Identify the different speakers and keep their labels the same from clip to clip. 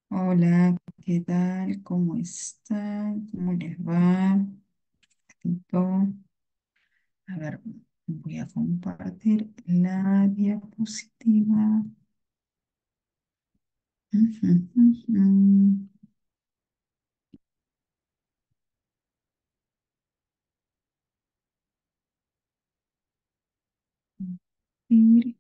Speaker 1: Hola, ¿qué tal? ¿Cómo están? ¿Cómo les va? Listo. A ver, voy a compartir la diapositiva. Ujú, ujú. Ir.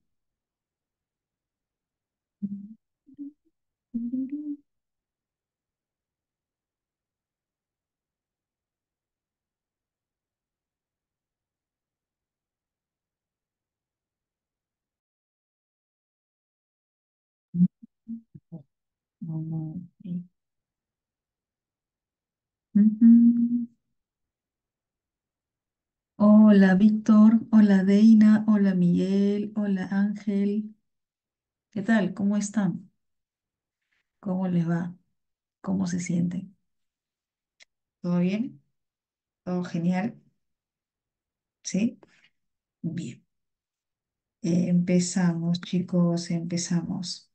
Speaker 1: Ok. Ujú. Hola, Víctor. Hola, Deina. Hola, Miguel. Hola, Ángel. ¿Qué tal? ¿Cómo están? ¿Cómo les va? ¿Cómo se sienten? ¿Todo bien? ¿Todo genial? ¿Sí? Bien. Empezamos, chicos, empezamos.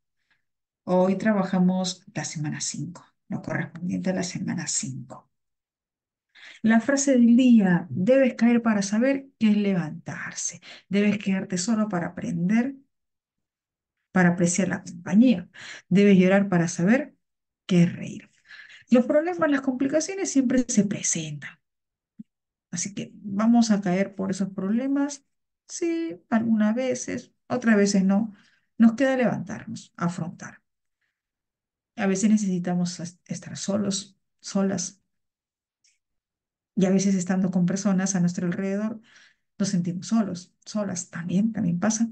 Speaker 1: Hoy trabajamos la semana 5, lo correspondiente a la semana 5. La frase del día: debes caer para saber qué es levantarse. Debes quedarte solo para aprender, para apreciar la compañía. Debes llorar para saber qué es reír. Los problemas, las complicaciones siempre se presentan. Así que vamos a caer por esos problemas. Sí, algunas veces, otras veces no. Nos queda levantarnos, afrontar. A veces necesitamos estar solos, solas, y a veces estando con personas a nuestro alrededor nos sentimos solos, solas. También pasa.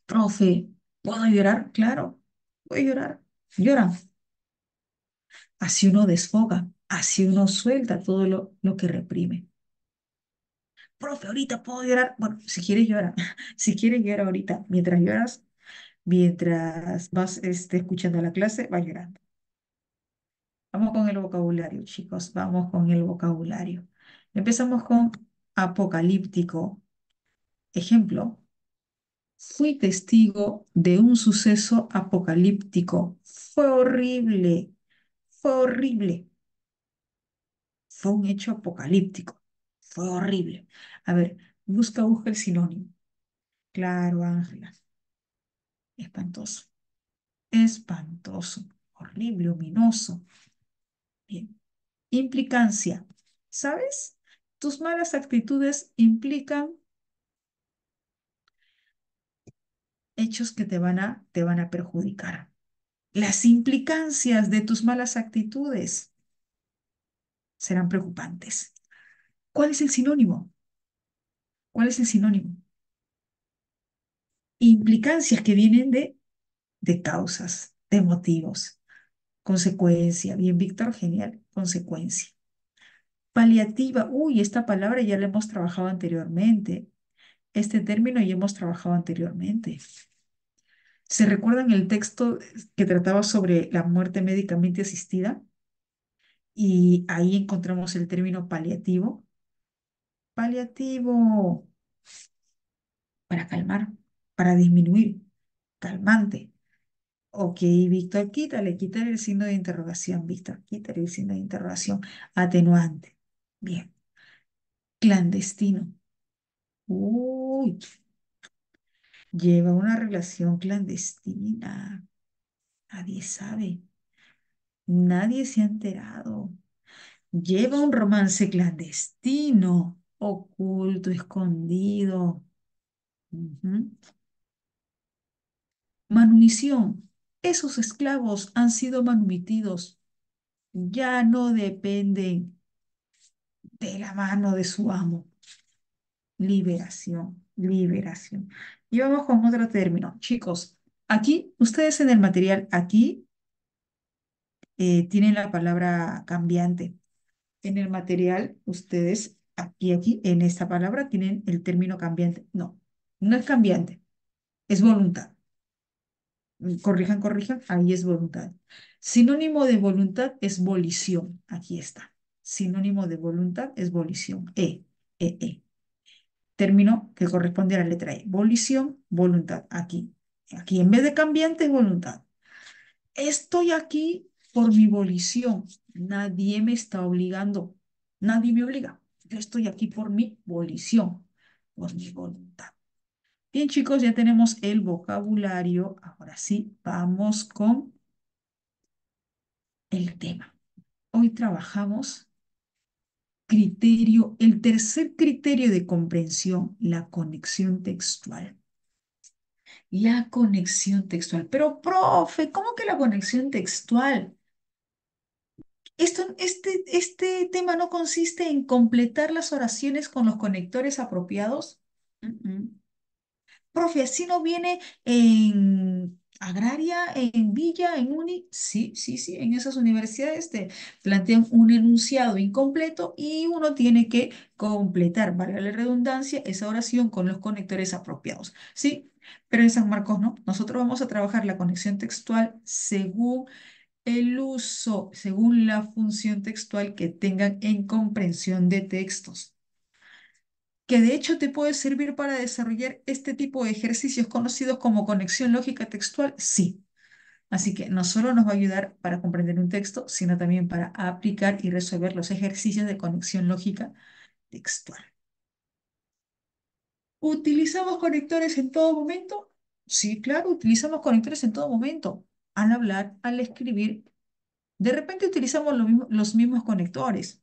Speaker 1: Profe, ¿puedo llorar? Claro, puedo llorar. Llora. Así uno desfoga, así uno suelta todo lo que reprime. Profe, ahorita puedo llorar. Bueno, si quieres llorar, si quieres llorar ahorita, mientras lloras, mientras vas escuchando la clase, vas llorando. Vamos con el vocabulario, chicos, vamos con el vocabulario. Empezamos con apocalíptico. Ejemplo: fui testigo de un suceso apocalíptico. Fue horrible, fue horrible. Fue un hecho apocalíptico. Fue horrible. A ver, busca el sinónimo. Claro, Ángela. Espantoso. Espantoso. Horrible, ominoso. Bien. Implicancia. ¿Sabes? Tus malas actitudes implican hechos que te van a perjudicar. Las implicancias de tus malas actitudes serán preocupantes. ¿Cuál es el sinónimo? ¿Cuál es el sinónimo? Implicancias que vienen de causas, de motivos, consecuencia. Bien, Víctor, genial, consecuencia. Paliativa, uy, esta palabra ya la hemos trabajado anteriormente. Este término ya hemos trabajado anteriormente. ¿Se recuerdan el texto que trataba sobre la muerte médicamente asistida? Y ahí encontramos el término paliativo. Paliativo, para calmar, para disminuir, calmante. Ok, Víctor, quítale el signo de interrogación, Víctor, quítale el signo de interrogación. Atenuante. Bien. Clandestino. Uy, lleva una relación clandestina. Nadie sabe. Nadie se ha enterado. Lleva un romance clandestino, oculto, escondido. Ujú. Manumisión. Esos esclavos han sido manumitidos. Ya no dependen de la mano de su amo. Liberación, liberación. Y vamos con otro término. Chicos, aquí, ustedes en el material, aquí tienen la palabra cambiante. En el material, ustedes aquí, en esta palabra, tienen el término cambiante. No, no es cambiante, es voluntad. Corrijan, ahí es voluntad. Sinónimo de voluntad es volición. Aquí está. Sinónimo de voluntad es volición. E. Término que corresponde a la letra E. Volición, voluntad. Aquí. Aquí en vez de cambiante es voluntad. Estoy aquí por mi volición. Nadie me está obligando. Nadie me obliga. Yo estoy aquí por mi volición, por mi voluntad. Bien, chicos, ya tenemos el vocabulario. Ahora sí, vamos con el tema. Hoy trabajamos el tercer criterio de comprensión, la conexión textual. La conexión textual. Pero, profe, ¿cómo que la conexión textual? Este tema no consiste en completar las oraciones con los conectores apropiados. Mm, mm. Profe, así no viene en Agraria, en Villa, en Uni. Sí, sí, sí, en esas universidades te plantean un enunciado incompleto y uno tiene que completar, valga la redundancia, esa oración con los conectores apropiados. Sí, pero en San Marcos no. Nosotros vamos a trabajar la conexión textual según el uso, según la función textual que tengan en comprensión de textos, que de hecho te puede servir para desarrollar este tipo de ejercicios conocidos como conexión lógica textual, sí. Así que no solo nos va a ayudar para comprender un texto, sino también para aplicar y resolver los ejercicios de conexión lógica textual. ¿Utilizamos conectores en todo momento? Sí, claro, utilizamos conectores en todo momento. Al hablar, al escribir, de repente utilizamos los mismos conectores.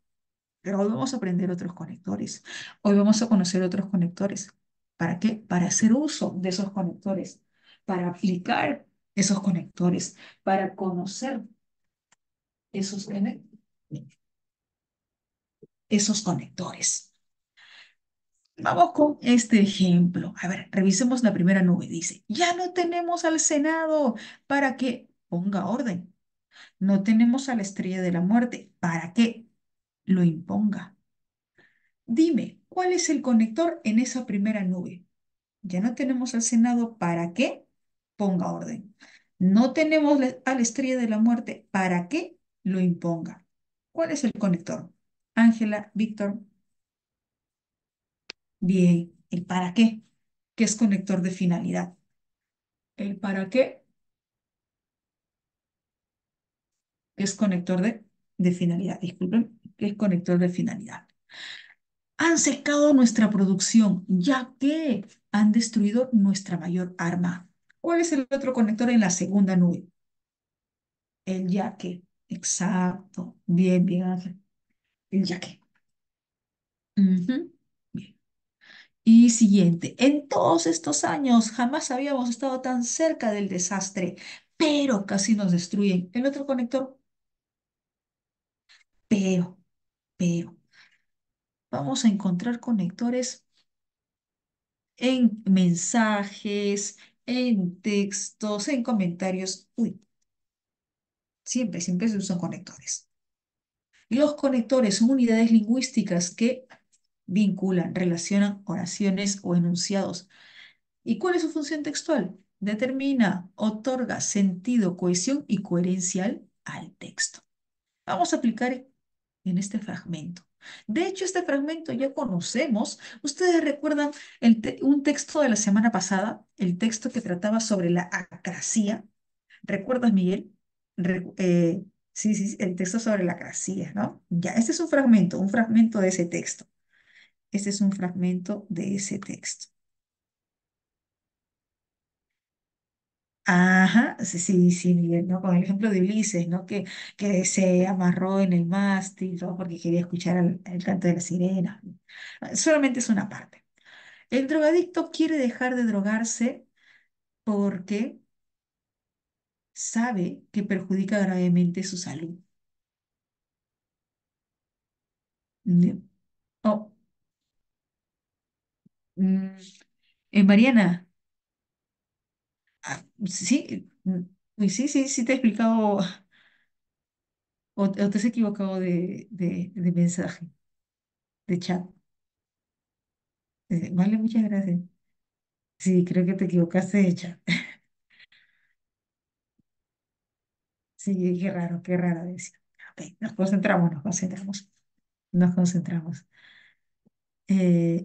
Speaker 1: Pero hoy vamos a aprender otros conectores. Hoy vamos a conocer otros conectores. ¿Para qué? Para hacer uso de esos conectores, para aplicar esos conectores, para conocer esos, esos conectores. Vamos con este ejemplo. A ver, revisemos la primera nube. Dice, ya no tenemos al Senado para que ponga orden. No tenemos a la estrella de la muerte para que lo imponga. Dime, ¿cuál es el conector en esa primera nube? Ya no tenemos al Senado para que ponga orden. No tenemos a la estrella de la muerte para que lo imponga. ¿Cuál es el conector? Ángela, Víctor, bien. ¿El para qué? ¿Qué es conector de finalidad? El para qué es conector de finalidad. Disculpen, ¿qué es conector de finalidad? Han secado nuestra producción, ya que han destruido nuestra mayor arma. ¿Cuál es el otro conector en la segunda nube? El yaque. Exacto. Bien, bien, Ángel. El yaque. Ujú. Bien. Y siguiente. En todos estos años jamás habíamos estado tan cerca del desastre, pero casi nos destruyen. El otro conector, pero, pero. Vamos a encontrar conectores en mensajes, en textos, en comentarios. Uy, siempre, siempre se usan conectores. Los conectores son unidades lingüísticas que vinculan, relacionan oraciones o enunciados. ¿Y cuál es su función textual? Determina, otorga sentido, cohesión y coherencia al texto. Vamos a aplicar en este fragmento. De hecho, este fragmento ya conocemos. ¿Ustedes recuerdan un texto de la semana pasada? El texto que trataba sobre la acrasia. ¿Recuerdas, Miguel? Sí, sí, sí, el texto sobre la acrasia, ¿no? Ya, este es un fragmento de ese texto. Este es un fragmento de ese texto. Ajá, sí, sí, sí, Miguel, ¿no? Con el ejemplo de Ulises, ¿no? Que se amarró en el mástil, ¿no? Porque quería escuchar el canto de la sirena. Solamente es una parte. El drogadicto quiere dejar de drogarse porque sabe que perjudica gravemente su salud. Mm, Oh, mm, Mariana, sí, uy, sí, sí, sí te he explicado o te has equivocado de mensaje, de chat. Vale, muchas gracias. Sí, creo que te equivocaste de chat. Sí, qué raro decir. Ok, nos concentramos, nos concentramos, nos concentramos. Eh,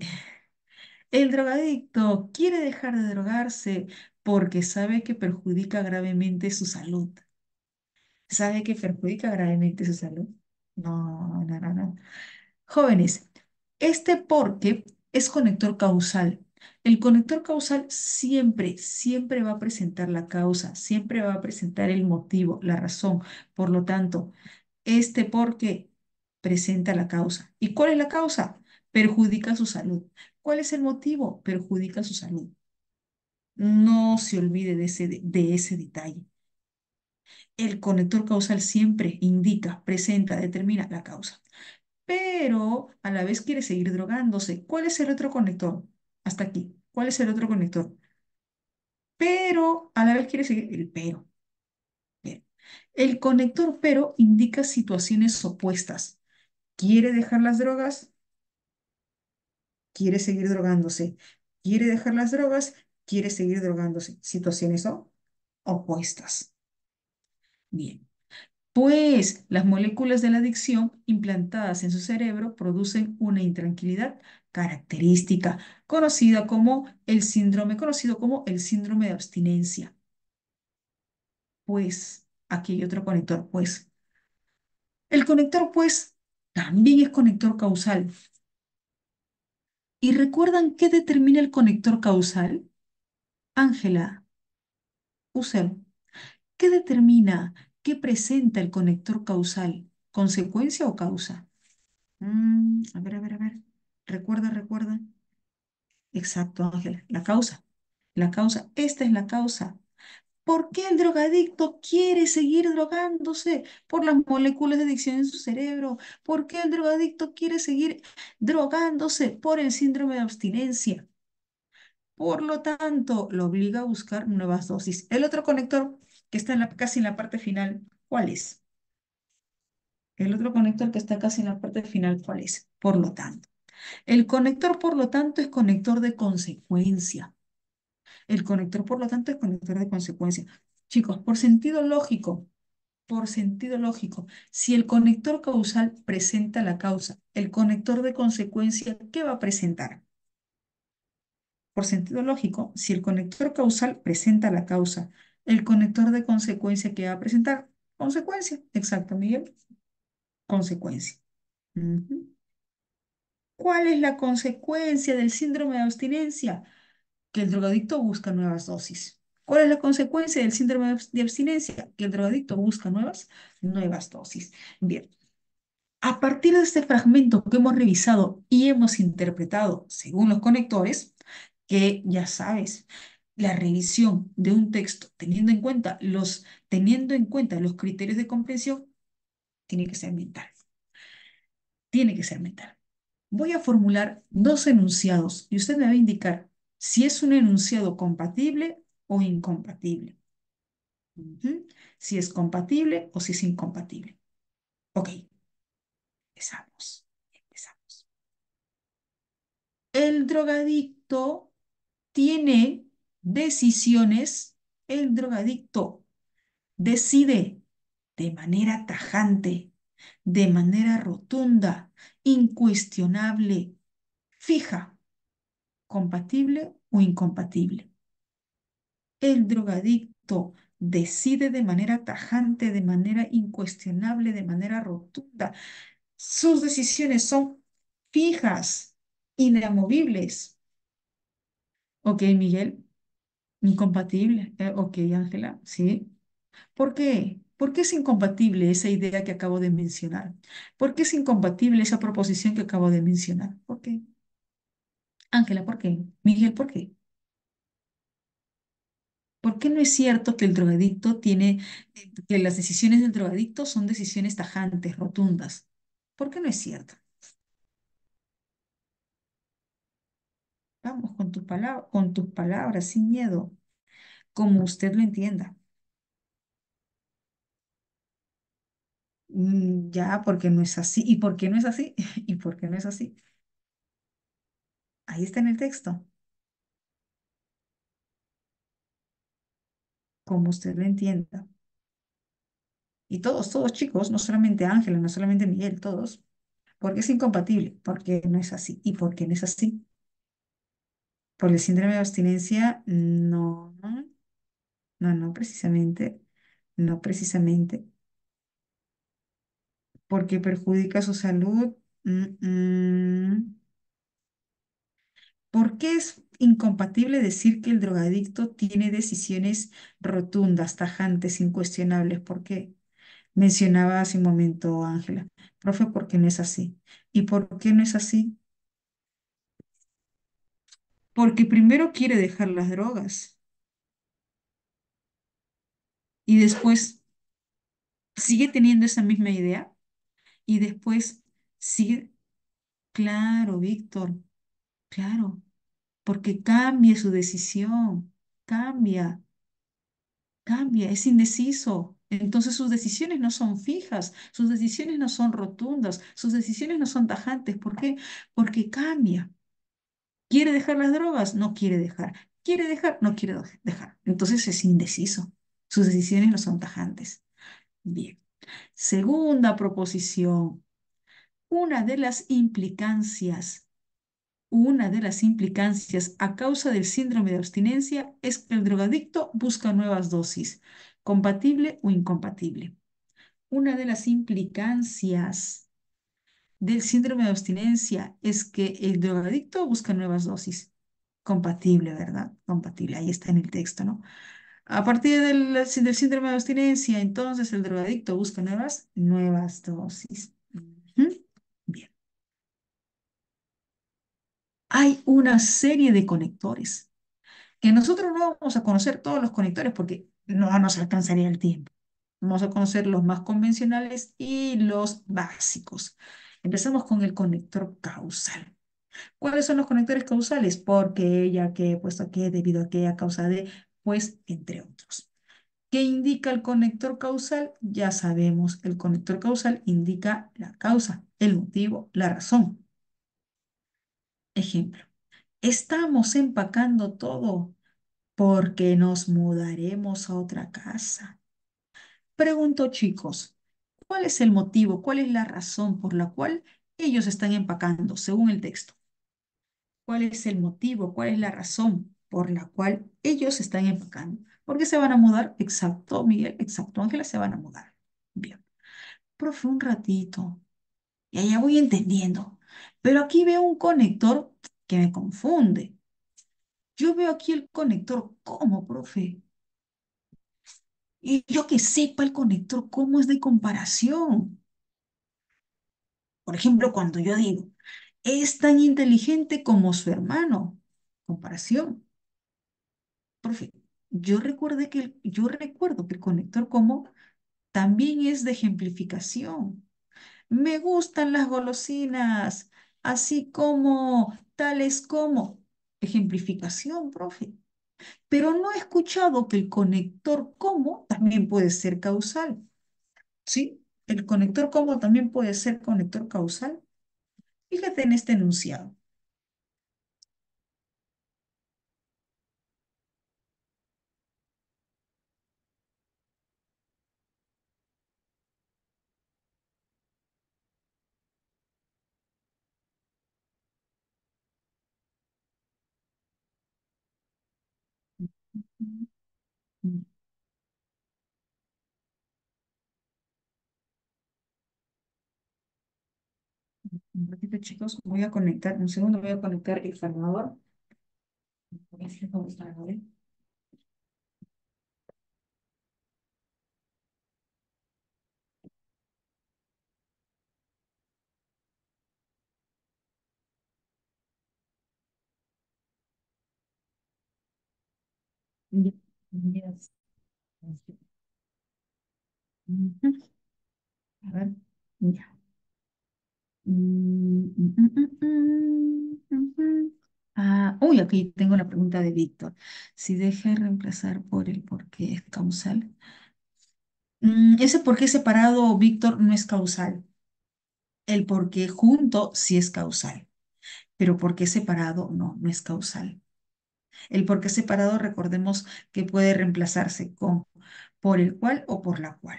Speaker 1: el drogadicto quiere dejar de drogarse porque sabe que perjudica gravemente su salud. ¿Sabe que perjudica gravemente su salud? No, no, no, no. Jóvenes, este porque es conector causal. El conector causal siempre, siempre va a presentar la causa, siempre va a presentar el motivo, la razón. Por lo tanto, este porque presenta la causa. ¿Y cuál es la causa? Perjudica su salud. ¿Cuál es el motivo? Perjudica su salud. No se olvide de ese detalle. El conector causal siempre indica, presenta, determina la causa. Pero a la vez quiere seguir drogándose. ¿Cuál es el otro conector? Hasta aquí. ¿Cuál es el otro conector? Pero a la vez quiere seguir el pero. Bien. El conector pero indica situaciones opuestas. ¿Quiere dejar las drogas? Quiere seguir drogándose. ¿Quiere dejar las drogas? Quiere seguir drogándose. Situaciones opuestas. Bien. Pues las moléculas de la adicción implantadas en su cerebro producen una intranquilidad característica, conocido como el síndrome de abstinencia. Pues, aquí hay otro conector, pues. El conector, pues, también es conector causal. ¿Y recuerdan qué determina el conector causal? Ángela, User, ¿qué determina, qué presenta el conector causal? ¿Consecuencia o causa? A ver, a ver, a ver. Recuerda, recuerda. Exacto, Ángela. La causa. La causa. Esta es la causa. ¿Por qué el drogadicto quiere seguir drogándose? Por las moléculas de adicción en su cerebro. ¿Por qué el drogadicto quiere seguir drogándose? Por el síndrome de abstinencia. Por lo tanto, lo obliga a buscar nuevas dosis. El otro conector que está casi en la parte final, ¿cuál es? El otro conector que está casi en la parte final, ¿cuál es? Por lo tanto. El conector, por lo tanto, es conector de consecuencia. El conector, por lo tanto, es conector de consecuencia. Chicos, por sentido lógico, si el conector causal presenta la causa, el conector de consecuencia, ¿qué va a presentar? Por sentido lógico, si el conector causal presenta la causa, el conector de consecuencia, ¿qué va a presentar? Consecuencia. Exacto, Miguel. Consecuencia. Ujú. ¿Cuál es la consecuencia del síndrome de abstinencia? Que el drogadicto busca nuevas dosis. ¿Cuál es la consecuencia del síndrome de abstinencia? Que el drogadicto busca nuevas dosis. Bien, a partir de este fragmento que hemos revisado y hemos interpretado según los conectores, que ya sabes, la revisión de un texto teniendo en cuenta los criterios de comprensión, tiene que ser mental. Tiene que ser mental. Voy a formular dos enunciados y usted me va a indicar si es un enunciado compatible o incompatible. Ujú. Si es compatible o si es incompatible. Ok, empezamos. Empezamos. El drogadicto tiene decisiones. El drogadicto decide de manera tajante, de manera rotunda, incuestionable, fija, compatible o incompatible. El drogadicto decide de manera tajante, de manera incuestionable, de manera rotunda. Sus decisiones son fijas, inamovibles. Ok, Miguel, incompatible. Ok, Ángela, sí. ¿Por qué? ¿Por qué es incompatible esa idea que acabo de mencionar? ¿Por qué es incompatible esa proposición que acabo de mencionar? ¿Por qué? Ángela, ¿por qué? Miguel, ¿por qué? ¿Por qué no es cierto que el drogadicto que las decisiones del drogadicto son decisiones tajantes, rotundas? ¿Por qué no es cierto? Vamos, con tus palabras, sin miedo, como usted lo entienda. Ya, porque no es así. ¿Y por qué no es así? ¿Y por qué no es así? Ahí está en el texto, como usted lo entienda. Y todos, todos chicos, no solamente Ángela, no solamente Miguel, todos. ¿Por qué es incompatible? Porque no es así. ¿Y por qué no es así? Por el síndrome de abstinencia, no. no, no precisamente, no precisamente, porque perjudica su salud. ¿Por qué es incompatible decir que el drogadicto tiene decisiones rotundas, tajantes, incuestionables? ¿Por qué? Mencionaba hace un momento Ángela. Profe, ¿por qué no es así? ¿Y por qué no es así? Porque primero quiere dejar las drogas y después sigue teniendo esa misma idea y después sigue, claro, Víctor, claro, porque cambia su decisión, cambia. Cambia, es indeciso. Entonces sus decisiones no son fijas, sus decisiones no son rotundas, sus decisiones no son tajantes. ¿Por qué? Porque cambia. ¿Quiere dejar las drogas? No quiere dejar. ¿Quiere dejar? No quiere dejar. Entonces es indeciso. Sus decisiones no son tajantes. Bien. Segunda proposición. Una de las implicancias Una de las implicancias a causa del síndrome de abstinencia es que el drogadicto busca nuevas dosis, compatible o incompatible. Una de las implicancias del síndrome de abstinencia es que el drogadicto busca nuevas dosis, compatible, ¿verdad? Compatible, ahí está en el texto, ¿no? A partir del síndrome de abstinencia, entonces el drogadicto busca nuevas dosis. Ujú. Bien. Hay una serie de conectores que nosotros no vamos a conocer todos los conectores porque no nos alcanzaría el tiempo. Vamos a conocer los más convencionales y los básicos. Empezamos con el conector causal. ¿Cuáles son los conectores causales? Porque, ya que, puesto que, debido a que, a causa de, pues, entre otros. ¿Qué indica el conector causal? Ya sabemos, el conector causal indica la causa, el motivo, la razón. Ejemplo, estamos empacando todo porque nos mudaremos a otra casa. Pregunto, chicos, ¿cuál es el motivo, cuál es la razón por la cual ellos están empacando, según el texto? ¿Cuál es el motivo, cuál es la razón por la cual ellos están empacando? ¿Por qué se van a mudar? Exacto, Miguel, exacto, Ángela, se van a mudar. Bien, profe, un ratito, y allá voy entendiendo, pero aquí veo un conector que me confunde. Yo veo aquí el conector, ¿cómo, profe? Y yo que sepa el conector, ¿cómo es de comparación? Por ejemplo, cuando yo digo, es tan inteligente como su hermano. Comparación. Profe, yo recuerdo que el conector como también es de ejemplificación. Me gustan las golosinas, así como, tales como. Ejemplificación, profe. Pero no he escuchado que el conector como también puede ser causal. ¿Sí? El conector como también puede ser conector causal. Fíjate en este enunciado. Un ratito, chicos, voy a conectar, un segundo, voy a conectar el cargador. Voy a decir cómo está, ¿vale? Ya, ya. Ujú. A ver, ya. Ujú. Uy, aquí tengo la pregunta de Víctor. Si deje reemplazar por el por qué es causal. Ese por qué separado, Víctor, no es causal. El por qué junto sí es causal, pero por qué separado no, no es causal. El por qué separado, recordemos que puede reemplazarse con por el cual o por la cual.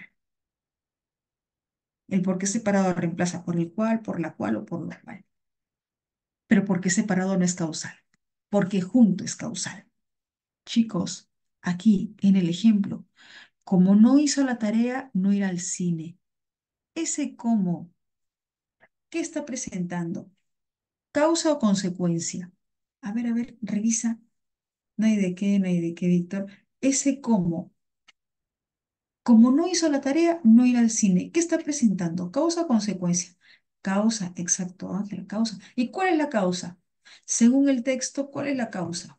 Speaker 1: El por qué separado reemplaza por el cual, por la cual o por la cual. Pero por qué separado no es causal, porque junto es causal. Chicos, aquí en el ejemplo, como no hizo la tarea, no irá al cine. Ese cómo, ¿qué está presentando? ¿Causa o consecuencia? A ver, revisa. No hay de qué, no hay de qué, Víctor. Ese cómo. Como no hizo la tarea, no irá al cine. ¿Qué está presentando? ¿Causa o consecuencia? Causa, exacto, Ángela, causa. ¿Y cuál es la causa? Según el texto, ¿cuál es la causa?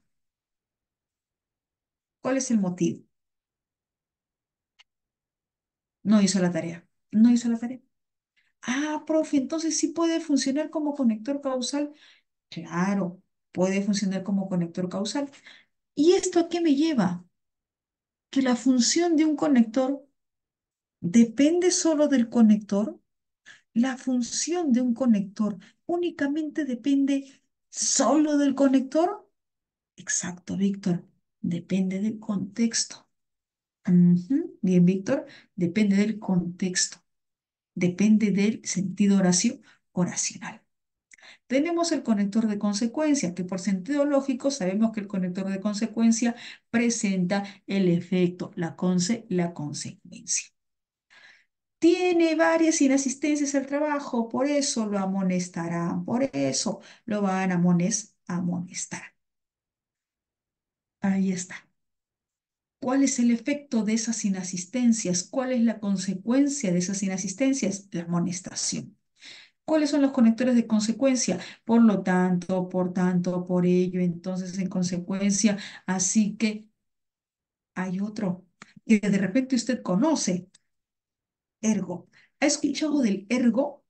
Speaker 1: ¿Cuál es el motivo? No hizo la tarea. No hizo la tarea. Ah, profe, entonces sí puede funcionar como conector causal. Claro, puede funcionar como conector causal. ¿Y esto a qué me lleva? Que la función de un conector depende solo del conector. La función de un conector únicamente depende solo del conector. Exacto, Víctor. Depende del contexto. Ujú. Bien, Víctor. Depende del contexto. Depende del sentido oracional. Tenemos el conector de consecuencia, que por sentido lógico sabemos que el conector de consecuencia presenta el efecto, la consecuencia. Tiene varias inasistencias al trabajo, por eso lo amonestarán, por eso lo van a amonestar. Ahí está. ¿Cuál es el efecto de esas inasistencias? ¿Cuál es la consecuencia de esas inasistencias? La amonestación. ¿Cuáles son los conectores de consecuencia? Por lo tanto, por tanto, por ello, entonces, en consecuencia, así que hay otro que de repente usted conoce, ergo. ¿Ha escuchado del ergo?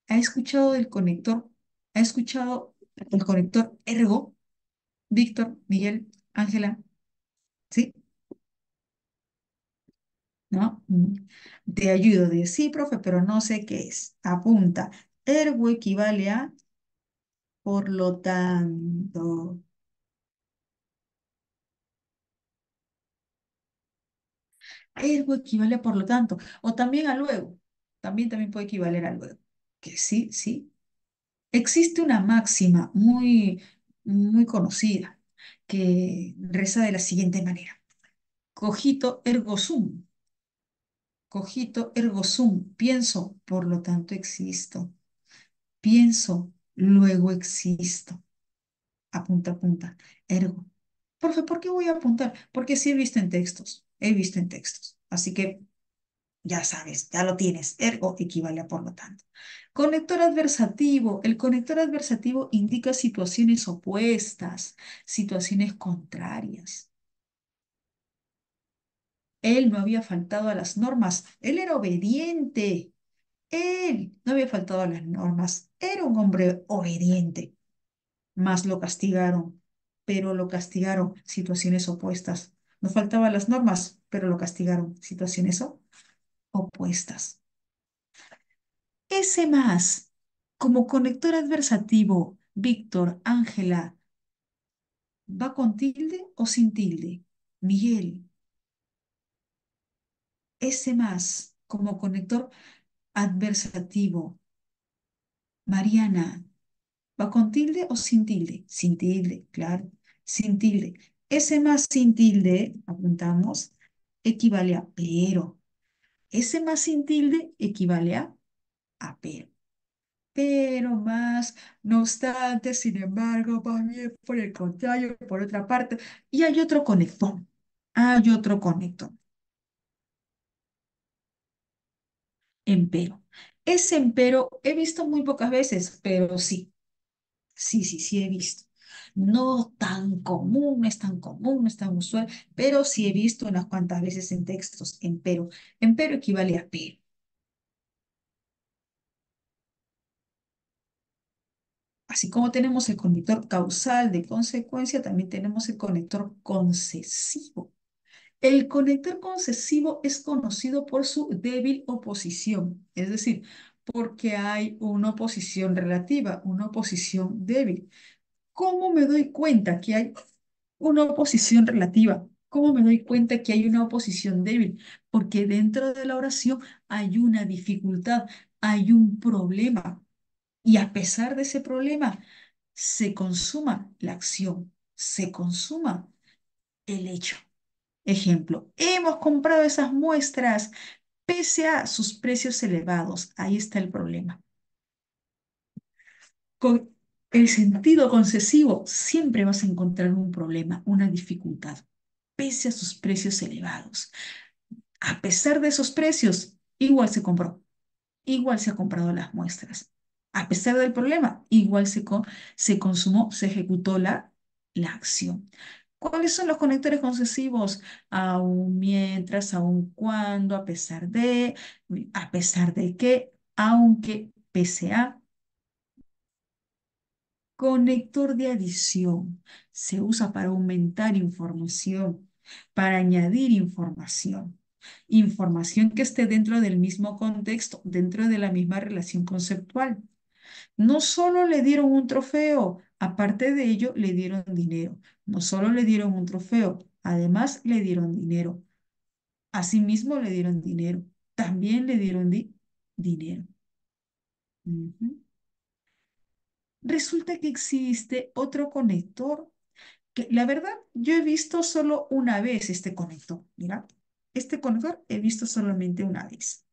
Speaker 1: ¿Ha escuchado del conector? ¿Ha escuchado el conector ergo? Víctor, Miguel, Ángela, ¿sí? ¿No? Te ayudo de sí, profe, pero no sé qué es. Apunta. Ergo equivale a por lo tanto. Ergo equivale a por lo tanto. O también a luego. También puede equivaler a luego. Que sí, sí. Existe una máxima muy conocida que reza de la siguiente manera. Cogito ergo sum. Cogito ergo sum. Pienso, por lo tanto existo. Pienso, luego existo. Apunta, apunta. Ergo. Profe, ¿por qué voy a apuntar? Porque sí he visto en textos. He visto en textos. Así que ya sabes, ya lo tienes. Ergo equivale a por lo tanto. Conector adversativo. El conector adversativo indica situaciones opuestas, situaciones contrarias. Él no había faltado a las normas. Él era obediente. Él no había faltado a las normas. Era un hombre obediente. Más lo castigaron, pero lo castigaron situaciones opuestas. No faltaba a las normas, pero lo castigaron situaciones opuestas. Ese más, como conector adversativo, Víctor, Ángela, ¿va con tilde o sin tilde? Miguel, ese más, como conector adversativo, Mariana, ¿va con tilde o sin tilde? Sin tilde, claro, sin tilde. Ese más sin tilde, apuntamos, equivale a pero. Ese más sin tilde equivale a pero. Pero más, no obstante, sin embargo, más bien por el contrario, por otra parte, y hay otro conector. Hay otro conector, empero. Ese empero he visto muy pocas veces, pero sí. Sí he visto. No tan común, no es tan común, no es tan usual, pero sí he visto unas cuantas veces en textos, empero. Empero equivale a pero. Así como tenemos el conector causal de consecuencia, también tenemos el conector concesivo. El conector concesivo es conocido por su débil oposición, es decir, porque hay una oposición relativa, una oposición débil. ¿Cómo me doy cuenta que hay una oposición relativa? ¿Cómo me doy cuenta que hay una oposición débil? Porque dentro de la oración hay una dificultad, hay un problema. Y a pesar de ese problema, se consuma la acción, se consuma el hecho. Ejemplo, hemos comprado esas muestras pese a sus precios elevados. Ahí está el problema. Con el sentido concesivo siempre vas a encontrar un problema, una dificultad, pese a sus precios elevados. A pesar de esos precios, igual se compró, igual se ha comprado las muestras. A pesar del problema, igual se consumó, se ejecutó la acción. ¿Cuáles son los conectores concesivos? Aun mientras, aun cuando, a pesar de que, aunque, pese a. Conector de adición. Se usa para aumentar información, para añadir información. Información que esté dentro del mismo contexto, dentro de la misma relación conceptual. No solo le dieron un trofeo, aparte de ello le dieron dinero. No solo le dieron un trofeo, además le dieron dinero. Asimismo le dieron dinero. También le dieron dinero. Ujú. Resulta que existe otro conector que la verdad yo he visto solo una vez este conector. Mira, este conector he visto solamente una vez.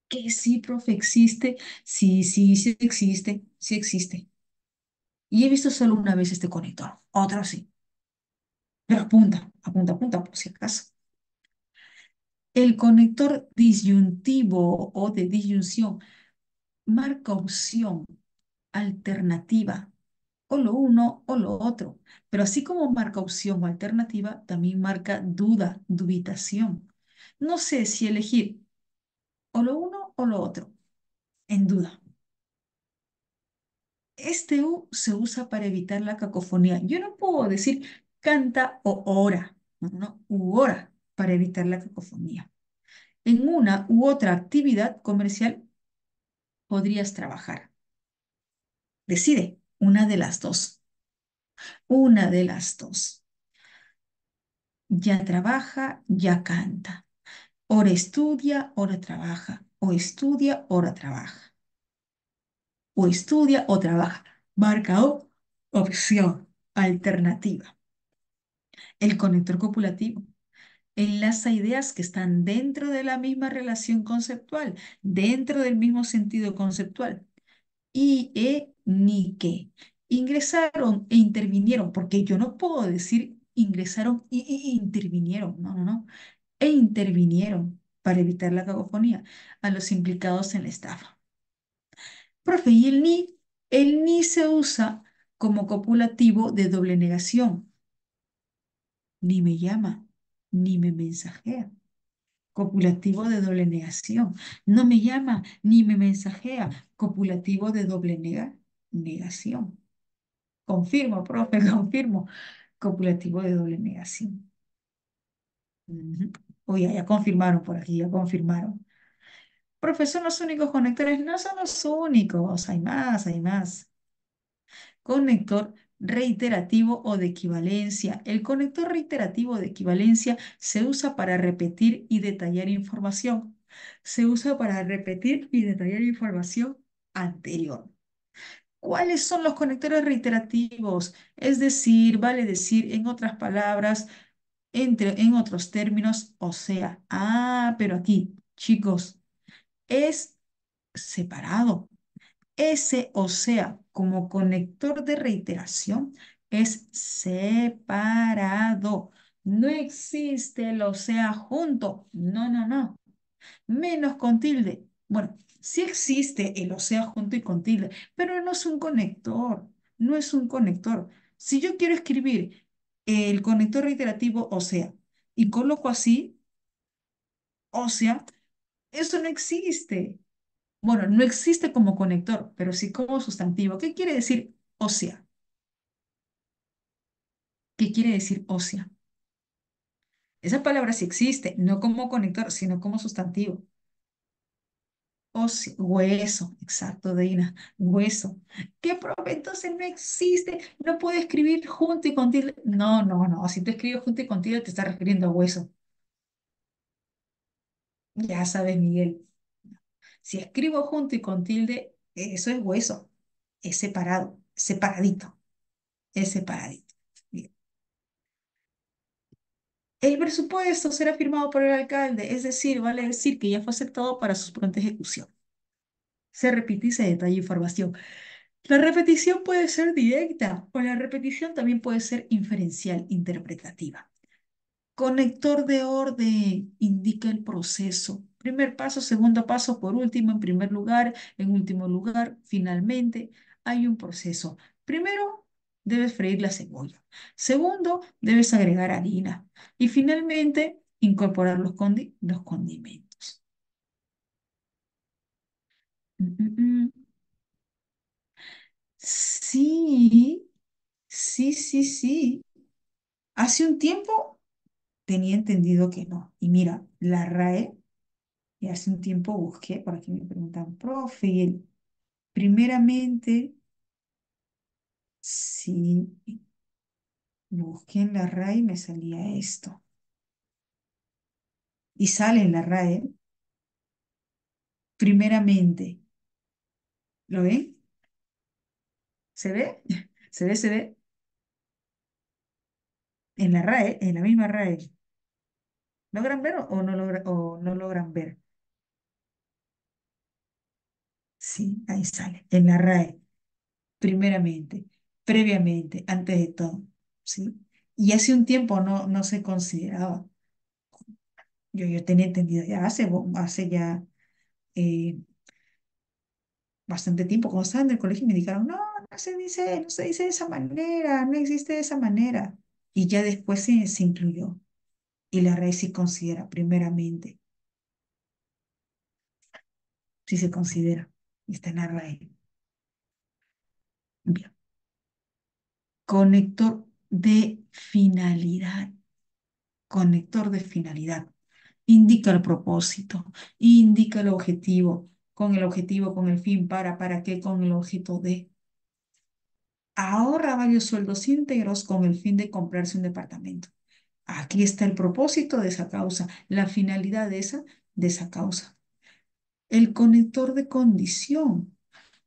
Speaker 1: Que sí, profe, existe. Sí, sí, sí existe. Sí existe. Y he visto solo una vez este conector. Otro sí. Pero apunta, apunta, apunta por si acaso. El conector disyuntivo o de disyunción marca opción, alternativa, o lo uno o lo otro. Pero así como marca opción o alternativa, también marca duda, dubitación. No sé si elegir o lo uno o lo otro, en duda. Este U se usa para evitar la cacofonía. Yo no puedo decir canta o ora, no, no, no, u ora, para evitar la cacofonía. En una u otra actividad comercial podrías trabajar. Decide, una de las dos. Una de las dos. Ya trabaja, ya canta. Ora estudia, ora trabaja. O estudia, ora trabaja. O estudia o trabaja. Marca O, opción, alternativa. El conector copulativo enlaza ideas que están dentro de la misma relación conceptual, dentro del mismo sentido conceptual. Y, ni que. Ingresaron e intervinieron, porque yo no puedo decir ingresaron y intervinieron. No, no, no. E intervinieron para evitar la cacofonía a los implicados en la estafa. Profe, y el ni se usa como copulativo de doble negación. Ni me llama, ni me mensajea. Copulativo de doble negación. No me llama, ni me mensajea. Copulativo de doble negación. Confirmo, profe, confirmo. Copulativo de doble negación. Ujú. Oye, ya confirmaron por aquí, ya confirmaron. Profe, ¿son los únicos conectores? No son los únicos, hay más, hay más. Conector reiterativo o de equivalencia. El conector reiterativo de equivalencia se usa para repetir y detallar información. Se usa para repetir y detallar información anterior. ¿Cuáles son los conectores reiterativos? Es decir, vale decir, en otras palabras, en otros términos, o sea, pero aquí, chicos, es separado. Ese o sea como conector de reiteración es separado. No existe el o sea junto. No, no, no. Menos con tilde. Bueno, sí existe el o sea junto y con tilde, pero no es un conector. No es un conector. Si yo quiero escribir el conector reiterativo o sea y coloco así, o sea, eso no existe. Bueno, no existe como conector, pero sí como sustantivo. ¿Qué quiere decir ósea? ¿Qué quiere decir ósea? Esa palabra sí existe, no como conector, sino como sustantivo. Ósea, hueso, exacto, Deina, hueso. ¿Qué profe? Entonces no existe, no puede escribir junto y con tilde. No, no, no, si tú escribes junto y con tilde te estás refiriendo a hueso. Ya sabes, Miguel. Si escribo junto y con tilde, eso es hueso. Es separado, separadito, es separadito. Bien. El presupuesto será firmado por el alcalde, es decir, vale decir que ya fue aceptado para su pronta ejecución. Se repite y se detalla información. La repetición puede ser directa o la repetición también puede ser inferencial, interpretativa. Conector de orden indica el proceso. Primer paso, segundo paso, por último, en primer lugar, en último lugar, finalmente, hay un proceso. Primero, debes freír la cebolla. Segundo, debes agregar harina. Y finalmente, incorporar los condimentos. Mm, mm, mm. Sí, sí, sí, sí. Hace un tiempo tenía entendido que no. Y mira, la RAE, y hace un tiempo busqué, por aquí me preguntan, profe, primeramente, sí, busqué en la RAE y me salía esto. Y sale en la RAE, primeramente. ¿Lo ven? ¿Se ve? ¿Se ve? ¿Se ve? En la RAE, en la misma RAE. ¿Logran ver o no logran ver? Sí, ahí sale, en la RAE. Primeramente, previamente, antes de todo, ¿sí? Y hace un tiempo no se consideraba. Yo tenía entendido ya hace ya eh, bastante tiempo, cuando estaba en el colegio me dijeron, no se dice de esa manera, no existe de esa manera. Y ya después se incluyó. Y la RAE sí considera, primeramente, sí se considera. Y está en la RAE. Bien. Conector de finalidad. Conector de finalidad. Indica el propósito, indica el objetivo, con el fin, para qué, con el objeto de. Ahorra varios sueldos íntegros con el fin de comprarse un departamento. Aquí está el propósito de esa causa, la finalidad de esa causa. El conector de condición.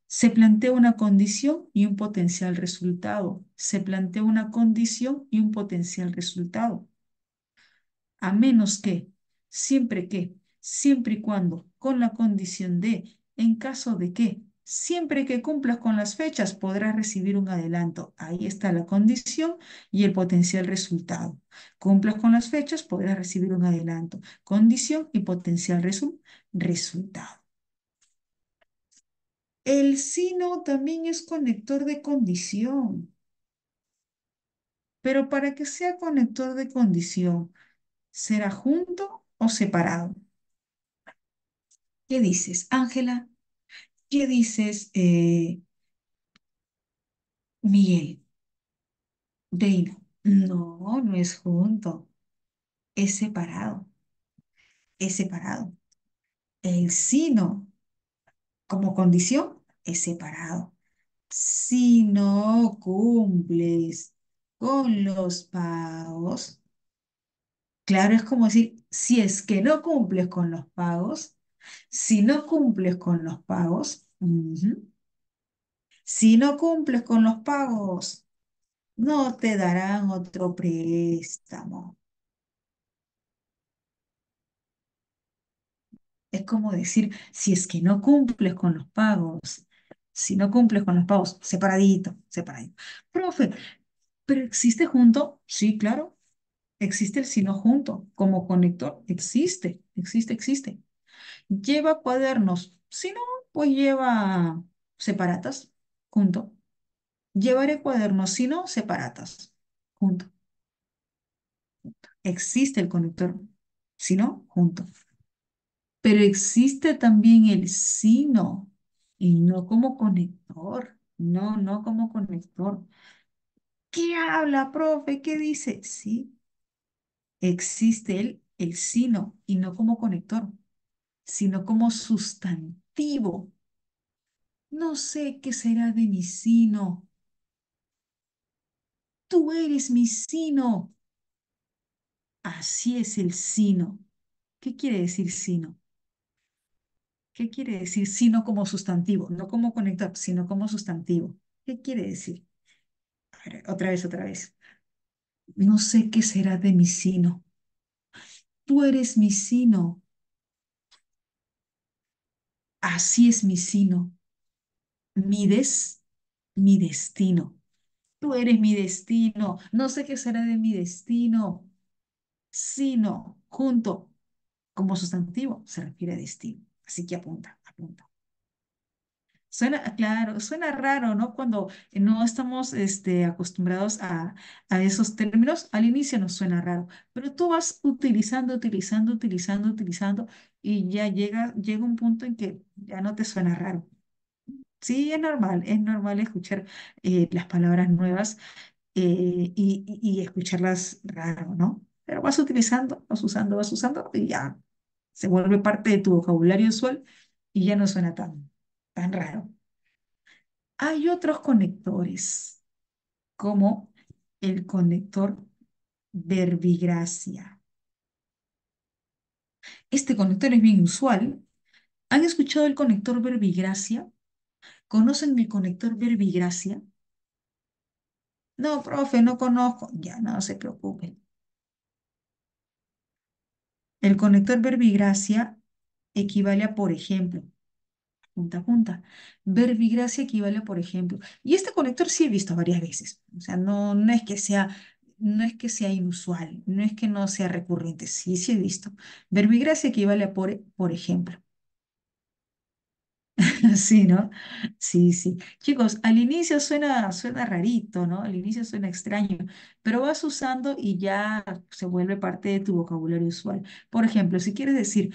Speaker 1: Se plantea una condición y un potencial resultado. Se plantea una condición y un potencial resultado. A menos siempre y cuando, con la condición de, en caso de que, siempre que cumplas con las fechas, podrás recibir un adelanto. Ahí está la condición y el potencial resultado. Cumplas con las fechas, podrás recibir un adelanto. Condición y potencial resultado. El sino también es conector de condición, pero para que sea conector de condición, ¿será junto o separado? ¿Qué dices, Ángela? ¿Qué dices, Miguel? Deina. No, no es junto, es separado, es separado. El sino como condición es separado. Si no cumples con los pagos, claro, es como decir, si es que no cumples con los pagos, si no cumples con los pagos, si no cumples con los pagos, no te darán otro préstamo. Es como decir, si es que no cumples con los pagos, si no cumples con los pagos, separadito, separadito. Profe, ¿pero existe junto? Sí, claro, existe el si no junto. Como conector, existe. Lleva cuadernos, si no, pues lleva separatas, junto. Llevaré cuadernos, si no, separatas, junto. Existe el conector, si no, junto. Pero existe también el sino y no como conector. No, no como conector. ¿Qué habla, profe? ¿Qué dice? Sí, existe el sino y no como conector, sino como sustantivo. No sé qué será de mi sino. Tú eres mi sino. Así es el sino. ¿Qué quiere decir sino? ¿Qué quiere decir sino como sustantivo? No como conector, sino como sustantivo. ¿Qué quiere decir? A ver, otra vez, otra vez. No sé qué será de mi sino. Tú eres mi sino. Así es mi sino. Mi mi destino. Tú eres mi destino. No sé qué será de mi destino. Sino, junto, como sustantivo, se refiere a destino. Así que apunta, apunta. Suena, claro, suena raro, ¿no? Cuando no estamos acostumbrados a esos términos, al inicio nos suena raro, pero tú vas utilizando, utilizando, utilizando, utilizando y ya llega un punto en que ya no te suena raro. Sí, es normal escuchar las palabras nuevas y escucharlas raro, ¿no? Pero vas usando, vas usando y ya se vuelve parte de tu vocabulario usual y ya no suena tan raro. Hay otros conectores, como el conector verbigracia. Este conector es bien usual. ¿Han escuchado el conector verbigracia? ¿Conocen el conector verbigracia? No, profe, no conozco. Ya, no se preocupen. El conector verbigracia equivale a, por ejemplo, punta a punta. Verbigracia equivale a, por ejemplo, y este conector sí he visto varias veces. O sea, no es que sea inusual, no es que no sea recurrente, sí, sí he visto. Verbigracia equivale a por ejemplo. Sí, ¿no? Sí, sí. Chicos, al inicio suena rarito, ¿no? Al inicio suena extraño, pero vas usando y ya se vuelve parte de tu vocabulario usual. Por ejemplo, si quieres decir,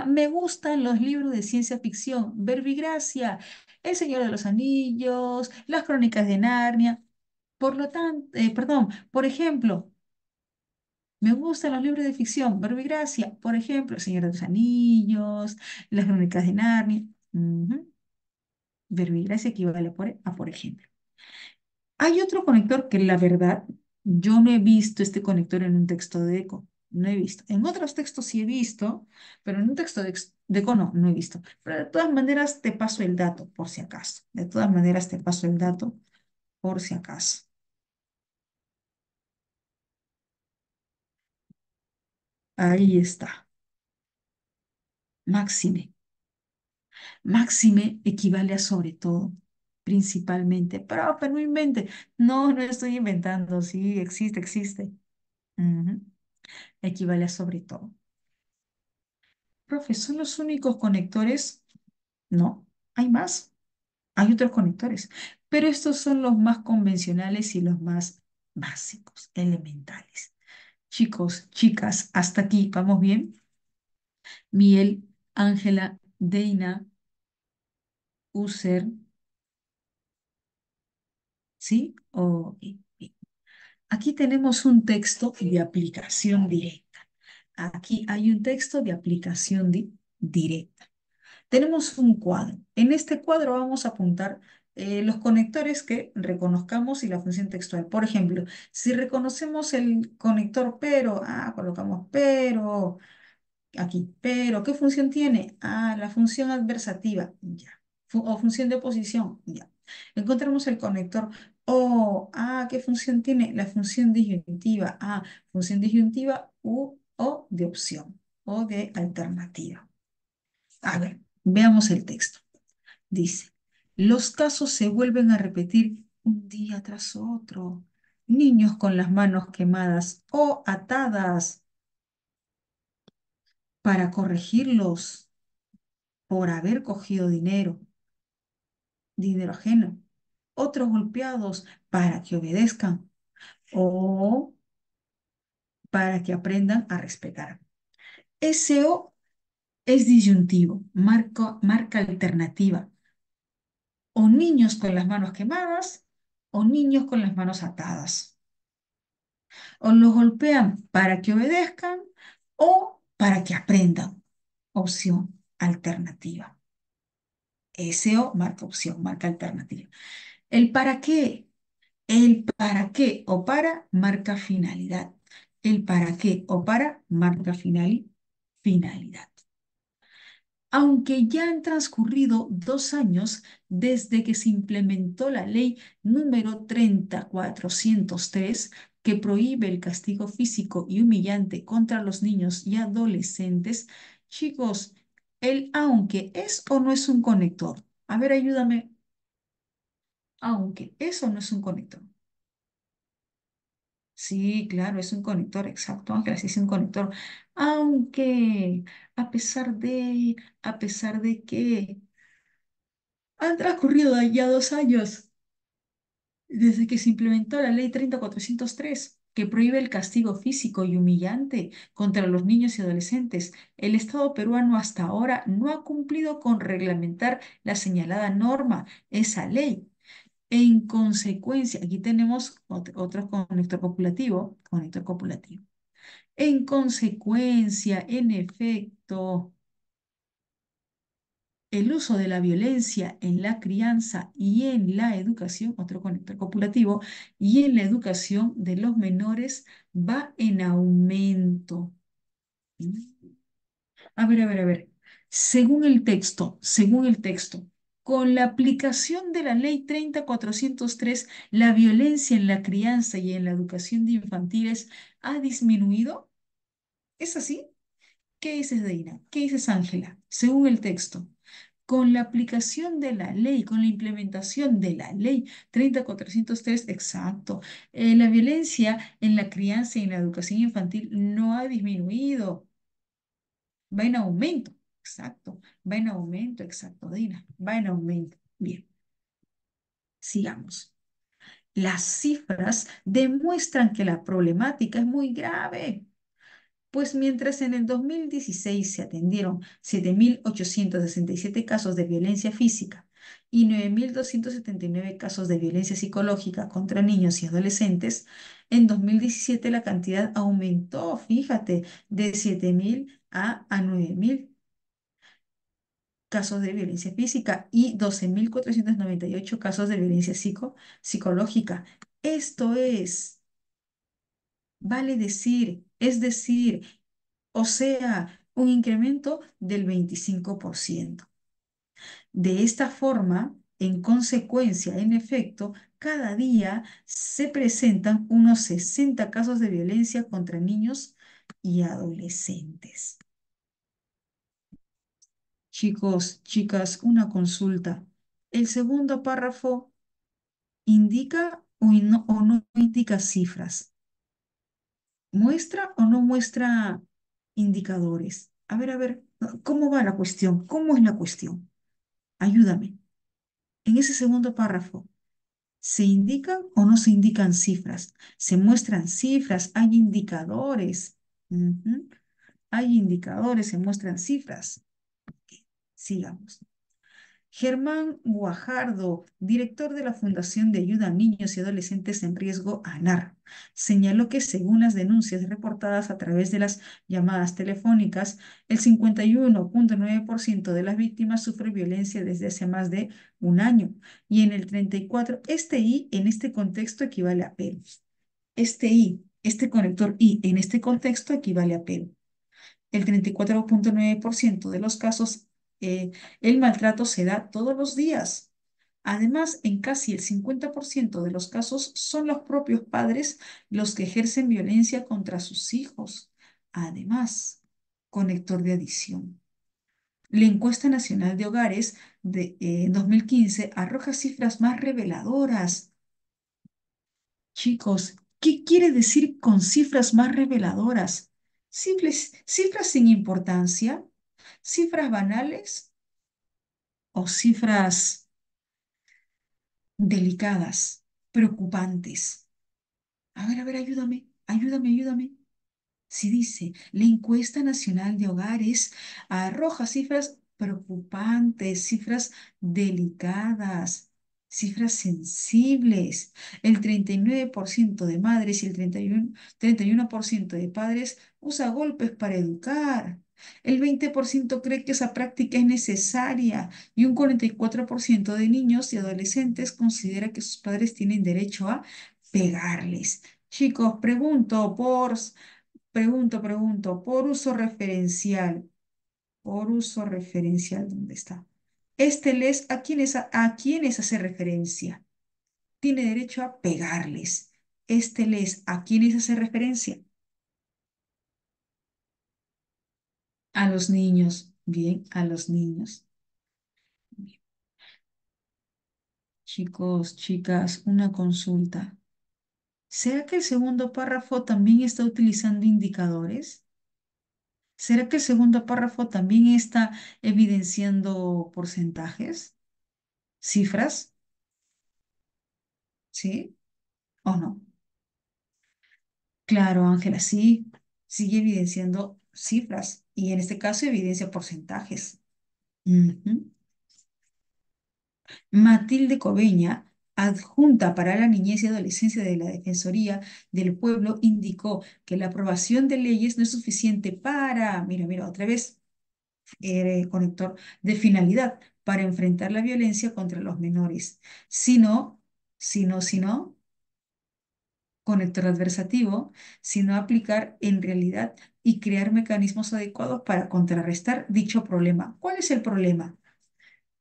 Speaker 1: me gustan los libros de ciencia ficción, Verbigracia, El Señor de los Anillos, Las Crónicas de Narnia. Por lo tanto, perdón, por ejemplo, me gustan los libros de ficción, Verbigracia, por ejemplo, El Señor de los Anillos, Las Crónicas de Narnia. Ujú. Verbigracia equivale por ejemplo. Hay otro conector que la verdad, yo no he visto este conector en un texto de eco. No he visto. En otros textos sí he visto, pero en un texto de eco no he visto. Pero de todas maneras te paso el dato por si acaso. De todas maneras te paso el dato por si acaso. Ahí está. Máxime. Máxime equivale a sobre todo, principalmente. Pero no invente. No estoy inventando. Sí, existe, existe. Ujú. Equivale a sobre todo. Profe, ¿son los únicos conectores? No, hay más, hay otros conectores, pero estos son los más convencionales y los más básicos, elementales. Chicos, chicas, hasta aquí, ¿vamos bien? Miel, Ángela, Deina, User, ¿sí? Ok, bien. Aquí tenemos un texto de aplicación directa. Aquí hay un texto de aplicación directa. Tenemos un cuadro. En este cuadro vamos a apuntar los conectores que reconozcamos y la función textual. Por ejemplo, si reconocemos el conector pero, colocamos pero, aquí, pero, ¿qué función tiene? La función adversativa, ya. O función de oposición, ya. Encontramos el conector o, ¿qué función tiene? La función disyuntiva, función disyuntiva o de opción o de alternativa. A ver, veamos el texto. Dice, los casos se vuelven a repetir un día tras otro. Niños con las manos quemadas o atadas para corregirlos por haber cogido dinero ajeno. Otros golpeados para que obedezcan o para que aprendan a respetar. SO es disyuntivo, marca alternativa. O niños con las manos quemadas o niños con las manos atadas. O los golpean para que obedezcan o para que aprendan. Opción alternativa. SO marca opción, marca alternativa. El para qué. El para qué o para marca finalidad. El para qué o para marca finalidad. Aunque ya han transcurrido 2 años desde que se implementó la ley número 30403 que prohíbe el castigo físico y humillante contra los niños y adolescentes, chicos, el aunque es o no es un conector. A ver, ayúdame. Aunque eso no es un conector. Sí, claro, es un conector, exacto, Ángela, sí es un conector. Aunque, a pesar de, a pesar de que han transcurrido ya 2 años desde que se implementó la ley 30403 que prohíbe el castigo físico y humillante contra los niños y adolescentes. El Estado peruano hasta ahora no ha cumplido con reglamentar la señalada norma, esa ley. En consecuencia, aquí tenemos otro conector copulativo, conector copulativo. En consecuencia, en efecto, el uso de la violencia en la crianza y en la educación, otro conector copulativo, y en la educación de los menores va en aumento. A ver. Según el texto, con la aplicación de la ley 30403, la violencia en la crianza y en la educación de infantiles ha disminuido. ¿Es así? ¿Qué dices, Deina? ¿Qué dices, Ángela? Según el texto, con la aplicación de la ley, con la implementación de la ley 30403, exacto, la violencia en la crianza y en la educación infantil no ha disminuido, va en aumento, exacto, va en aumento, exacto, Dina, va en aumento. Bien, sigamos. Las cifras demuestran que la problemática es muy grave. Pues mientras en el 2016 se atendieron 7.867 casos de violencia física y 9.279 casos de violencia psicológica contra niños y adolescentes, en 2017 la cantidad aumentó, fíjate, de 7.000 a 9.000 casos de violencia física y 12.498 casos de violencia psicológica. Esto es, vale decir, es decir, o sea, un incremento del 25%. De esta forma, en consecuencia, en efecto, cada día se presentan unos 60 casos de violencia contra niños y adolescentes. Chicos, chicas, una consulta. El segundo párrafo indica o no indica cifras. ¿Muestra o no muestra indicadores? A ver, ¿cómo va la cuestión? ¿Cómo es la cuestión? Ayúdame. En ese segundo párrafo, ¿se indican o no se indican cifras? ¿Se muestran cifras? ¿Hay indicadores? Ujú. Hay indicadores, se muestran cifras. Sigamos. Germán Guajardo, director de la Fundación de Ayuda a Niños y Adolescentes en Riesgo, ANAR, señaló que según las denuncias reportadas a través de las llamadas telefónicas, el 51,9% de las víctimas sufre violencia desde hace más de un año y en el 34, este I en este contexto equivale a pero. Este I, este conector I en este contexto equivale a pero. El 34,9% de los casos, el maltrato se da todos los días. Además, en casi el 50% de los casos son los propios padres los que ejercen violencia contra sus hijos. Además, conector de adición. La encuesta nacional de hogares de 2015 arroja cifras más reveladoras. Chicos, ¿qué quiere decir con cifras más reveladoras? Simples, cifras sin importancia, cifras banales o cifras delicadas, preocupantes. A ver, ayúdame. Si dice, la encuesta nacional de hogares arroja cifras preocupantes, cifras delicadas, cifras sensibles. El 39% de madres y el 31% de padres usa golpes para educar. El 20% cree que esa práctica es necesaria y un 44% de niños y adolescentes considera que sus padres tienen derecho a pegarles. Chicos, pregunto, por uso referencial. Por uso referencial, ¿dónde está? Este les, a quiénes hace referencia? Tiene derecho a pegarles. Este les, ¿a quiénes hace referencia? A los niños. Bien, a los niños. Bien. Chicos, chicas, una consulta. ¿Será que el segundo párrafo también está utilizando indicadores? ¿Será que el segundo párrafo también está evidenciando porcentajes, cifras? ¿Sí o no? Claro, Ángela, sí, sigue evidenciando cifras y en este caso evidencia porcentajes. Ujú. Matilde Cobeña, adjunta para la niñez y adolescencia de la Defensoría del Pueblo, indicó que la aprobación de leyes no es suficiente para, mira, mira, otra vez, conector de finalidad, para enfrentar la violencia contra los menores, sino, sino, conector adversativo, sino aplicar en realidad y crear mecanismos adecuados para contrarrestar dicho problema. ¿Cuál es el problema?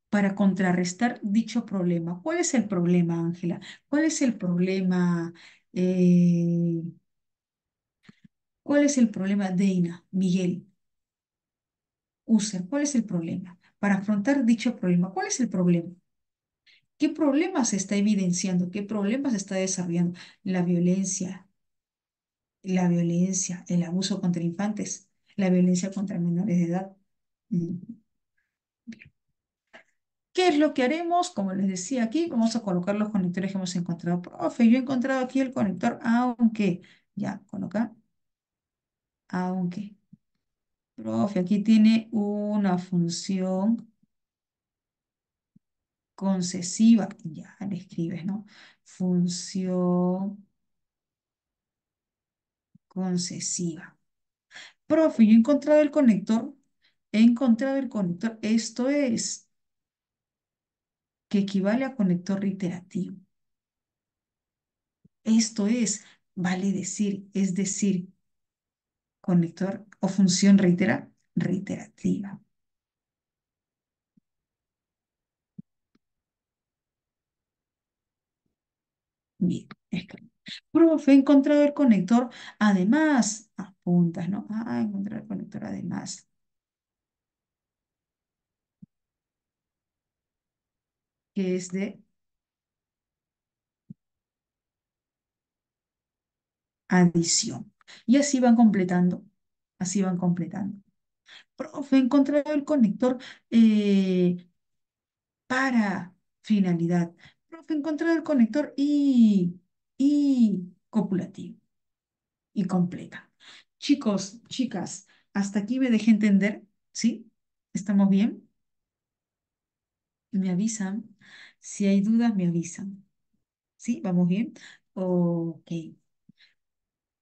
Speaker 1: Para contrarrestar dicho problema. ¿Cuál es el problema, Ángela? ¿Cuál es el problema, eh, cuál es el problema, Deina, Miguel, User? ¿Cuál es el problema? Para afrontar dicho problema, ¿cuál es el problema? ¿Qué problemas se está evidenciando? ¿Qué problemas se está desarrollando? La violencia, el abuso contra infantes, la violencia contra menores de edad. Mm. ¿Qué es lo que haremos? Como les decía aquí, vamos a colocar los conectores que hemos encontrado. Profe, yo he encontrado aquí el conector, aunque, ya, coloca, aunque. Profe, aquí tiene una función concesiva. Ya le escribes, ¿no? Función concesiva. Profe, yo he encontrado el conector. He encontrado el conector. Esto es que equivale a conector reiterativo. Esto es, vale decir, es decir, conector o función reiterativa. Bien, escribe. Profe, he encontrado el conector. Además, apuntas, ¿no? Ah, encontrar el conector además, que es de adición. Y así van completando, así van completando. Profe, he encontrado el conector para finalidad. Profe, he encontrado el conector y copulativo y completa. Chicos, chicas, hasta aquí me dejé entender, ¿sí? ¿Estamos bien? Me avisan. Si hay dudas, me avisan. ¿Sí? ¿Vamos bien? Ok.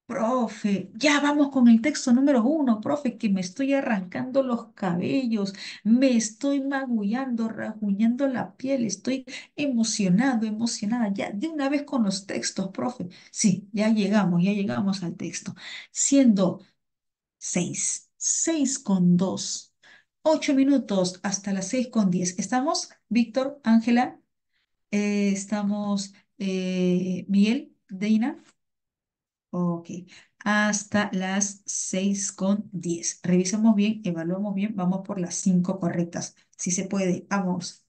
Speaker 1: Profe, ya vamos con el texto número 1, profe, que me estoy arrancando los cabellos, me estoy magullando, rasguñando la piel, estoy emocionado, emocionada, ya de una vez con los textos, profe. Sí, ya llegamos al texto. Siendo 6 con 2, 8 minutos hasta las 6 con 10. ¿Estamos, Víctor, Ángela? ¿Estamos, Miguel, Deina? Ok, hasta las 6 con 10. Revisamos bien, evaluamos bien, vamos por las 5 correctas. Si se puede, vamos.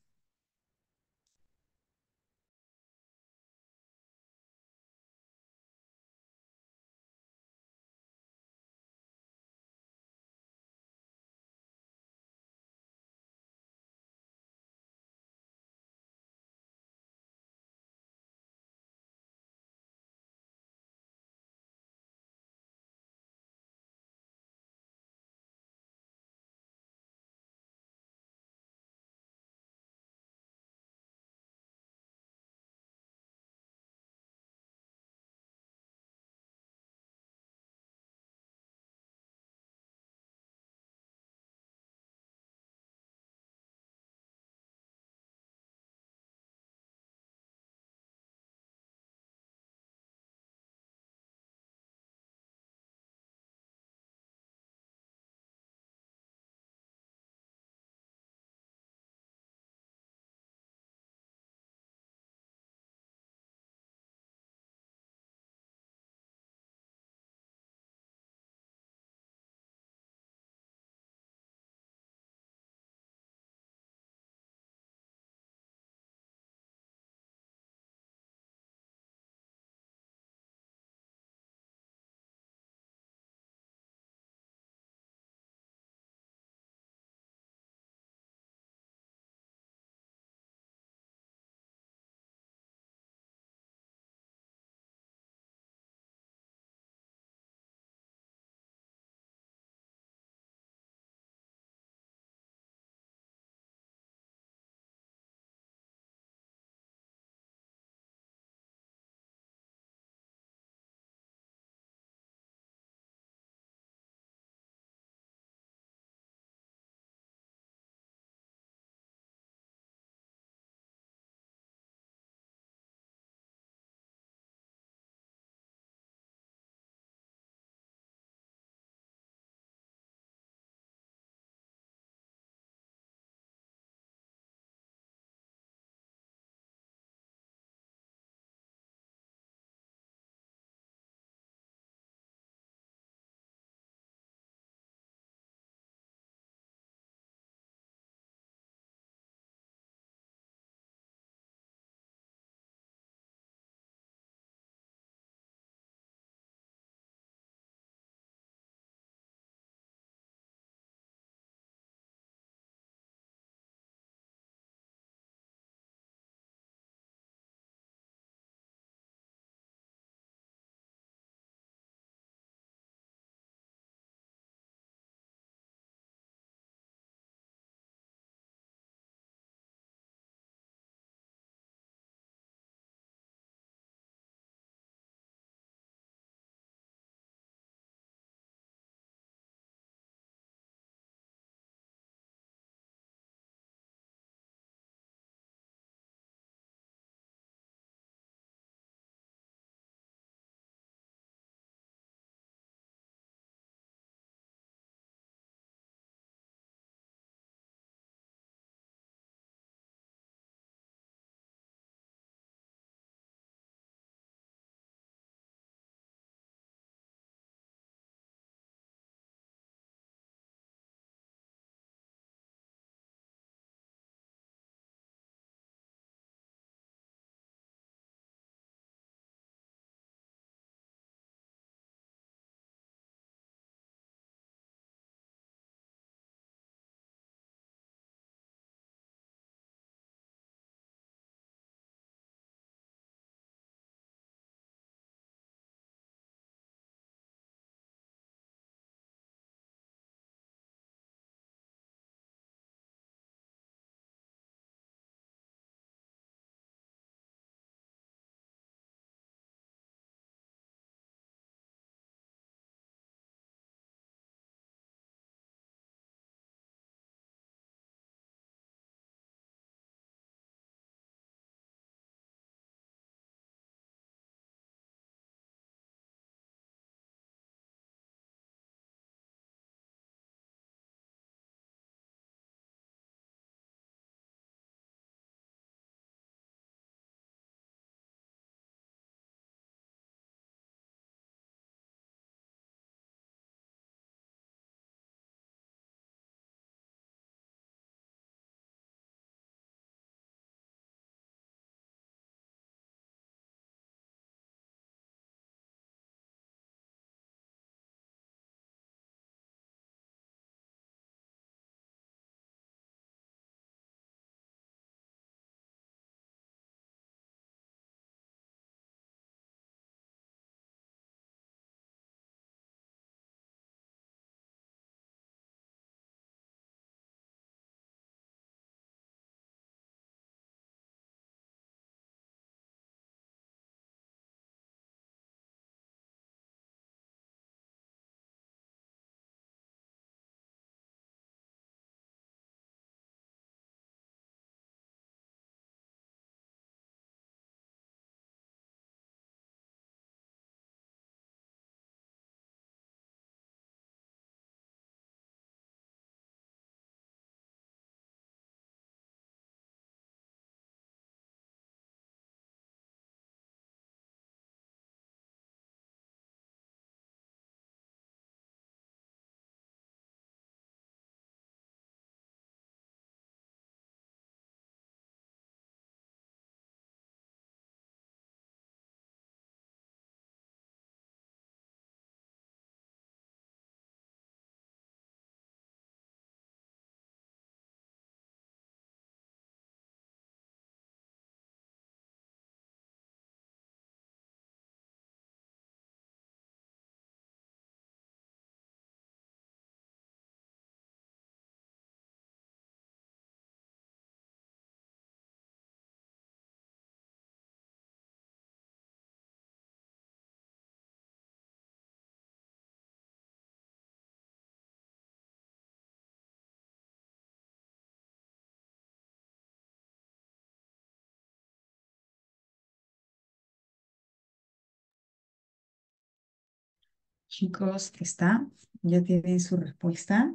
Speaker 1: Chicos, ¿está? ¿Ya tienen su respuesta?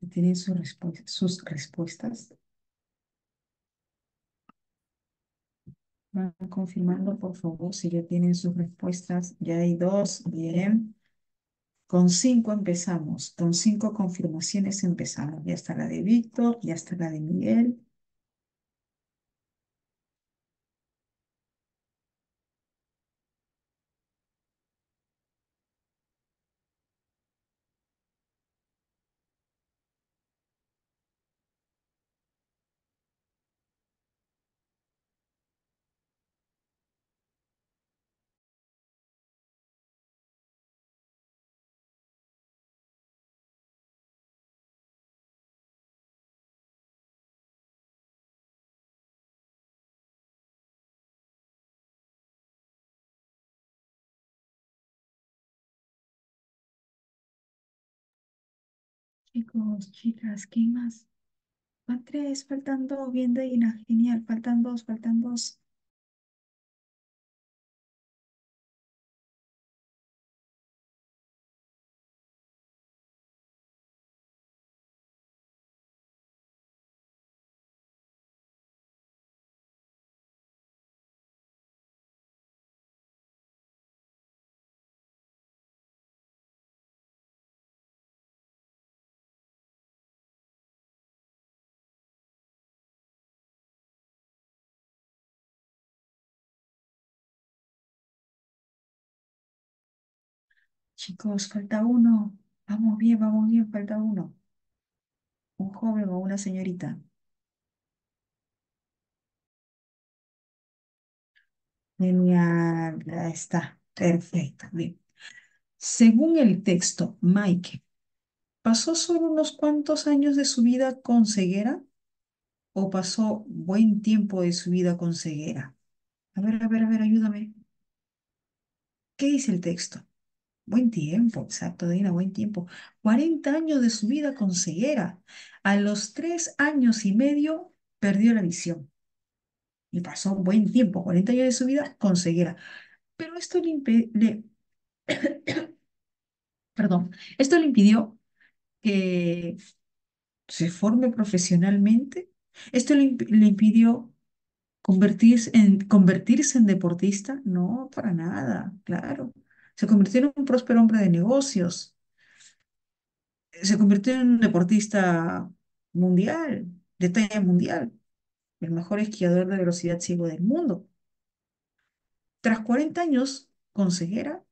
Speaker 1: ¿Ya tienen sus respuestas? Van confirmando, por favor, si ya tienen sus respuestas. Ya hay dos. Bien. Con cinco empezamos. Con cinco confirmaciones empezamos. Ya está la de Víctor, ya está la de Miguel. Chicos, chicas, ¿quién más? Van tres, faltan dos. Bien, Deina, genial. Faltan dos, faltan dos. Chicos, falta uno. Vamos bien, falta uno. Un joven o una señorita. Genial, ya está. Perfecto. Bien. Según el texto, Mike, ¿pasó solo unos cuantos años de su vida con ceguera o pasó buen tiempo de su vida con ceguera? A ver, ayúdame. ¿Qué dice el texto? Buen tiempo, exacto, Dina, buen tiempo. 40 años de su vida con ceguera. A los 3 años y medio perdió la visión y pasó buen tiempo, 40 años de su vida con ceguera. Pero esto perdón, esto le impidió que se forme profesionalmente. Esto le impidió convertirse en deportista. No, para nada, claro. Se convirtió en un próspero hombre de negocios. Se convirtió en un deportista mundial, de talla mundial, el mejor esquiador de velocidad ciego del mundo. Tras 40 años con ceguera,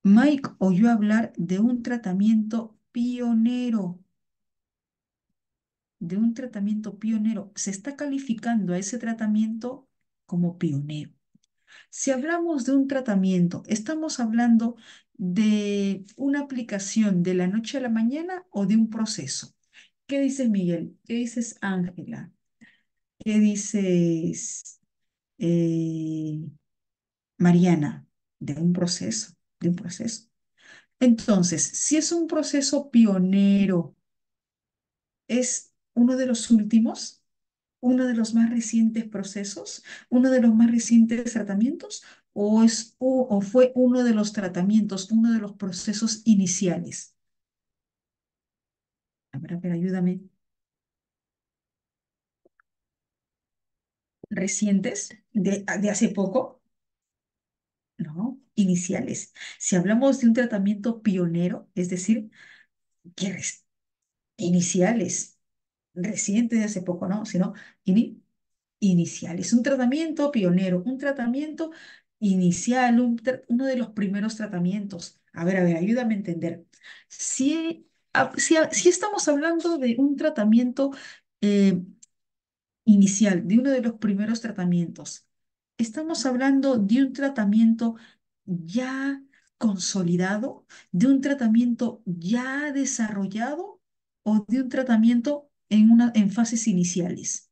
Speaker 1: Mike oyó hablar de un tratamiento pionero, Se está calificando a ese tratamiento como pionero. Si hablamos de un tratamiento, ¿estamos hablando de una aplicación de la noche a la mañana o de un proceso? ¿Qué dices, Miguel? ¿Qué dices, Ángela? ¿Qué dices, eh, Mariana? De un proceso, de un proceso. Entonces, si es un proceso pionero, es uno de los últimos, uno de los más recientes procesos, uno de los más recientes tratamientos, o fue uno de los tratamientos, uno de los procesos iniciales. A ver, ayúdame. ¿Recientes? ¿De hace poco? No, iniciales. Si hablamos de un tratamiento pionero, es decir, que iniciales, recientes de hace poco, no, sino ini- iniciales. Un tratamiento pionero, un tratamiento inicial, uno de los primeros tratamientos. A ver, ayúdame a entender. Si estamos hablando de un tratamiento eh, inicial, de uno de los primeros tratamientos. Estamos hablando de un tratamiento ya consolidado, de un tratamiento ya desarrollado o de un tratamiento en fases iniciales.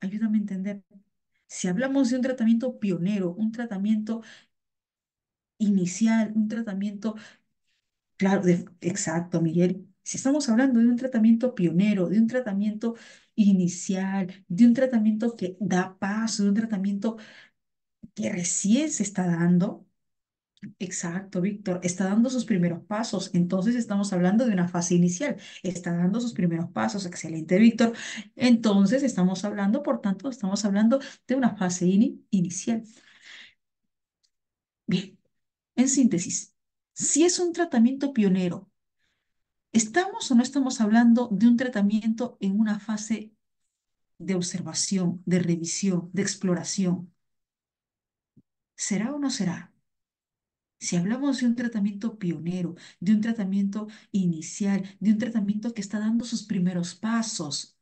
Speaker 1: Ayúdame a entender. Si hablamos de un tratamiento pionero, un tratamiento inicial, un tratamiento. Claro, exacto, Miguel. Si estamos hablando de un tratamiento pionero, de un tratamiento inicial, de un tratamiento que da paso, de un tratamiento. que recién se está dando. Exacto, Víctor, está dando sus primeros pasos. Entonces estamos hablando de una fase inicial. Está dando sus primeros pasos. Excelente, Víctor. Entonces estamos hablando, por tanto, estamos hablando de una fase inicial. Bien, en síntesis, si es un tratamiento pionero, ¿estamos o no estamos hablando de un tratamiento en una fase de observación, de revisión, de exploración? ¿Será o no será? Si hablamos de un tratamiento pionero, de un tratamiento inicial, de un tratamiento que está dando sus primeros pasos,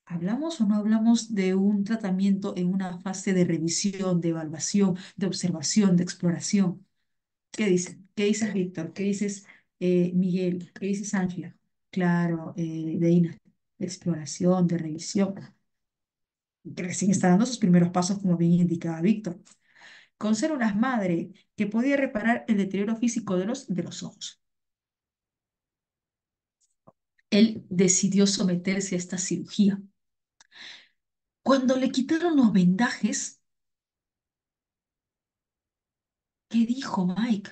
Speaker 1: ¿hablamos o no hablamos de un tratamiento en una fase de revisión, de evaluación, de observación, de exploración? ¿Qué dices? ¿Qué dices, Víctor? ¿Qué dices, Miguel? ¿Qué dices, Ángela? Claro, Deina, de exploración, de revisión, que recién está dando sus primeros pasos, como bien indicaba Víctor, con ser una madre que podía reparar el deterioro físico de los ojos. Él decidió someterse a esta cirugía. Cuando le quitaron los vendajes, ¿qué dijo Mike?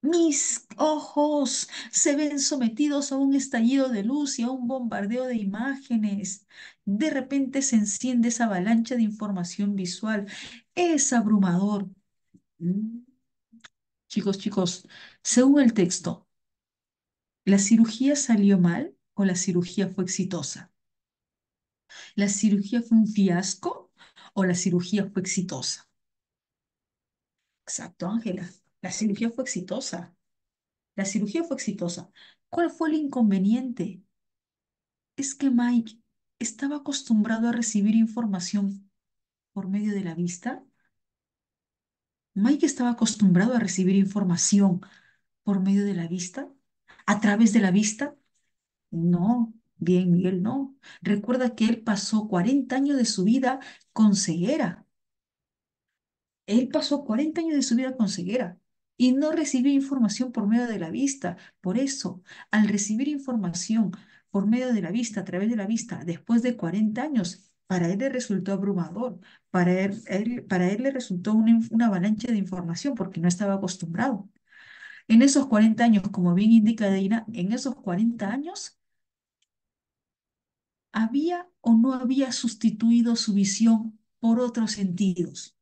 Speaker 1: Mis ojos se ven sometidos a un estallido de luz y a un bombardeo de imágenes. De repente se enciende esa avalancha de información visual. Es abrumador. Mm. Chicos, chicos, según el texto, ¿la cirugía salió mal o la cirugía fue exitosa? ¿La cirugía fue un fiasco o la cirugía fue exitosa? Exacto, Ángela. La cirugía fue exitosa. La cirugía fue exitosa. ¿Cuál fue el inconveniente? Es que Mike estaba acostumbrado a recibir información por medio de la vista. Mike estaba acostumbrado a recibir información por medio de la vista, a través de la vista. No, bien, Miguel, no. Recuerda que él pasó 40 años de su vida con ceguera. Él pasó 40 años de su vida con ceguera y no recibió información por medio de la vista. Por eso, al recibir información por medio de la vista, a través de la vista, después de 40 años, para él le resultó abrumador, para él le resultó una avalancha de información porque no estaba acostumbrado. En esos 40 años, como bien indica Deina, en esos 40 años, ¿había o no había sustituido su visión por otros sentidos?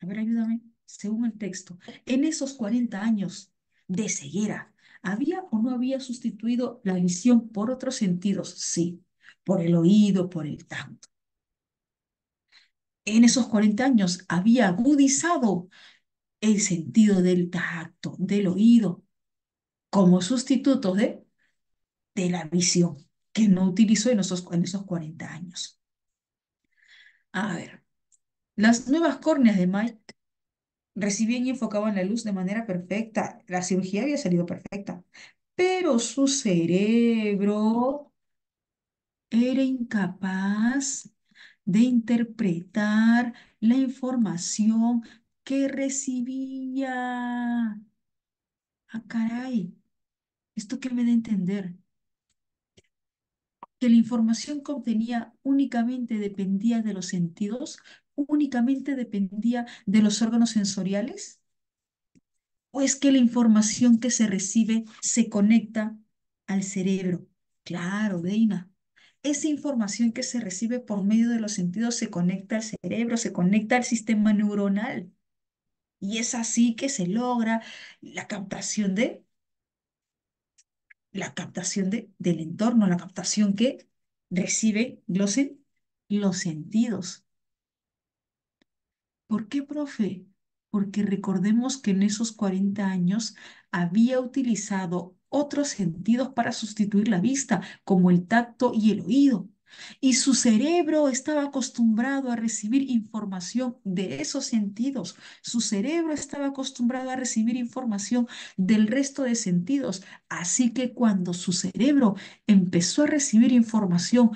Speaker 1: A ver, ayúdame, según el texto. En esos 40 años de ceguera, ¿había o no había sustituido la visión por otros sentidos? Sí, por el oído, por el tacto. En esos 40 años había agudizado el sentido del tacto, del oído, como sustituto de la visión, que no utilizó en esos 40 años. A ver, las nuevas córneas de Mike recibían y enfocaban la luz de manera perfecta. La cirugía había salido perfecta, pero su cerebro era incapaz de interpretar la información que recibía. Ah, caray, ¿esto qué me da a entender? Que la información que obtenía únicamente dependía de los sentidos, únicamente dependía de los órganos sensoriales. ¿O es que la información que se recibe se conecta al cerebro? Claro, Deina. Esa información que se recibe por medio de los sentidos se conecta al cerebro, se conecta al sistema neuronal. Y es así que se logra la captación del entorno, la captación que recibe los sentidos. ¿Por qué, profe? Porque recordemos que en esos 40 años había utilizado otros sentidos para sustituir la vista, como el tacto y el oído. Y su cerebro estaba acostumbrado a recibir información de esos sentidos. Su cerebro estaba acostumbrado a recibir información del resto de sentidos. Así que cuando su cerebro empezó a recibir información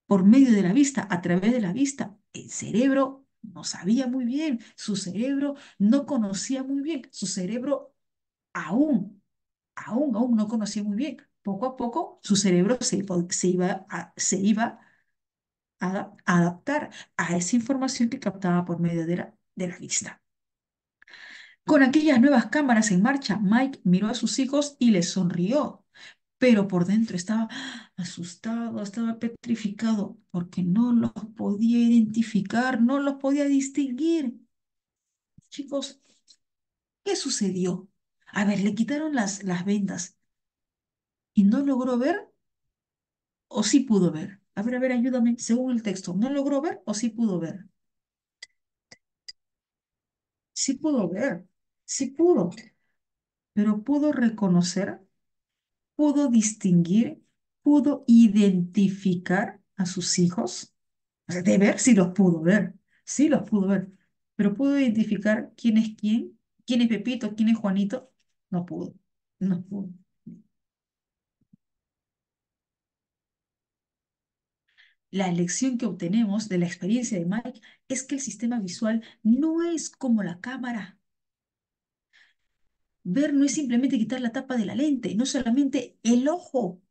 Speaker 1: por medio de la vista, a través de la vista. El cerebro no sabía muy bien, su cerebro no conocía muy bien, su cerebro aún no conocía muy bien. Poco a poco su cerebro se iba a adaptar a esa información que captaba por medio de la vista. Con aquellas nuevas cámaras en marcha, Mike miró a sus hijos y les sonrió, pero por dentro estaba asustado, estaba petrificado, porque no los podía identificar, no los podía distinguir. Chicos, ¿qué sucedió? A ver, le quitaron las vendas y no logró ver o sí pudo ver. A ver, ayúdame, según el texto, ¿no logró ver o sí pudo ver? Sí pudo ver, sí pudo, pero pudo reconocer, pudo distinguir, pudo identificar a sus hijos. O sea, de ver, sí los pudo ver, sí los pudo ver, pero pudo identificar quién es Pepito, quién es Juanito, no pudo, no pudo. La lección que obtenemos de la experiencia de Mike es que el sistema visual no es como la cámara. Ver no es simplemente quitar la tapa de la lente, no solamente el ojo.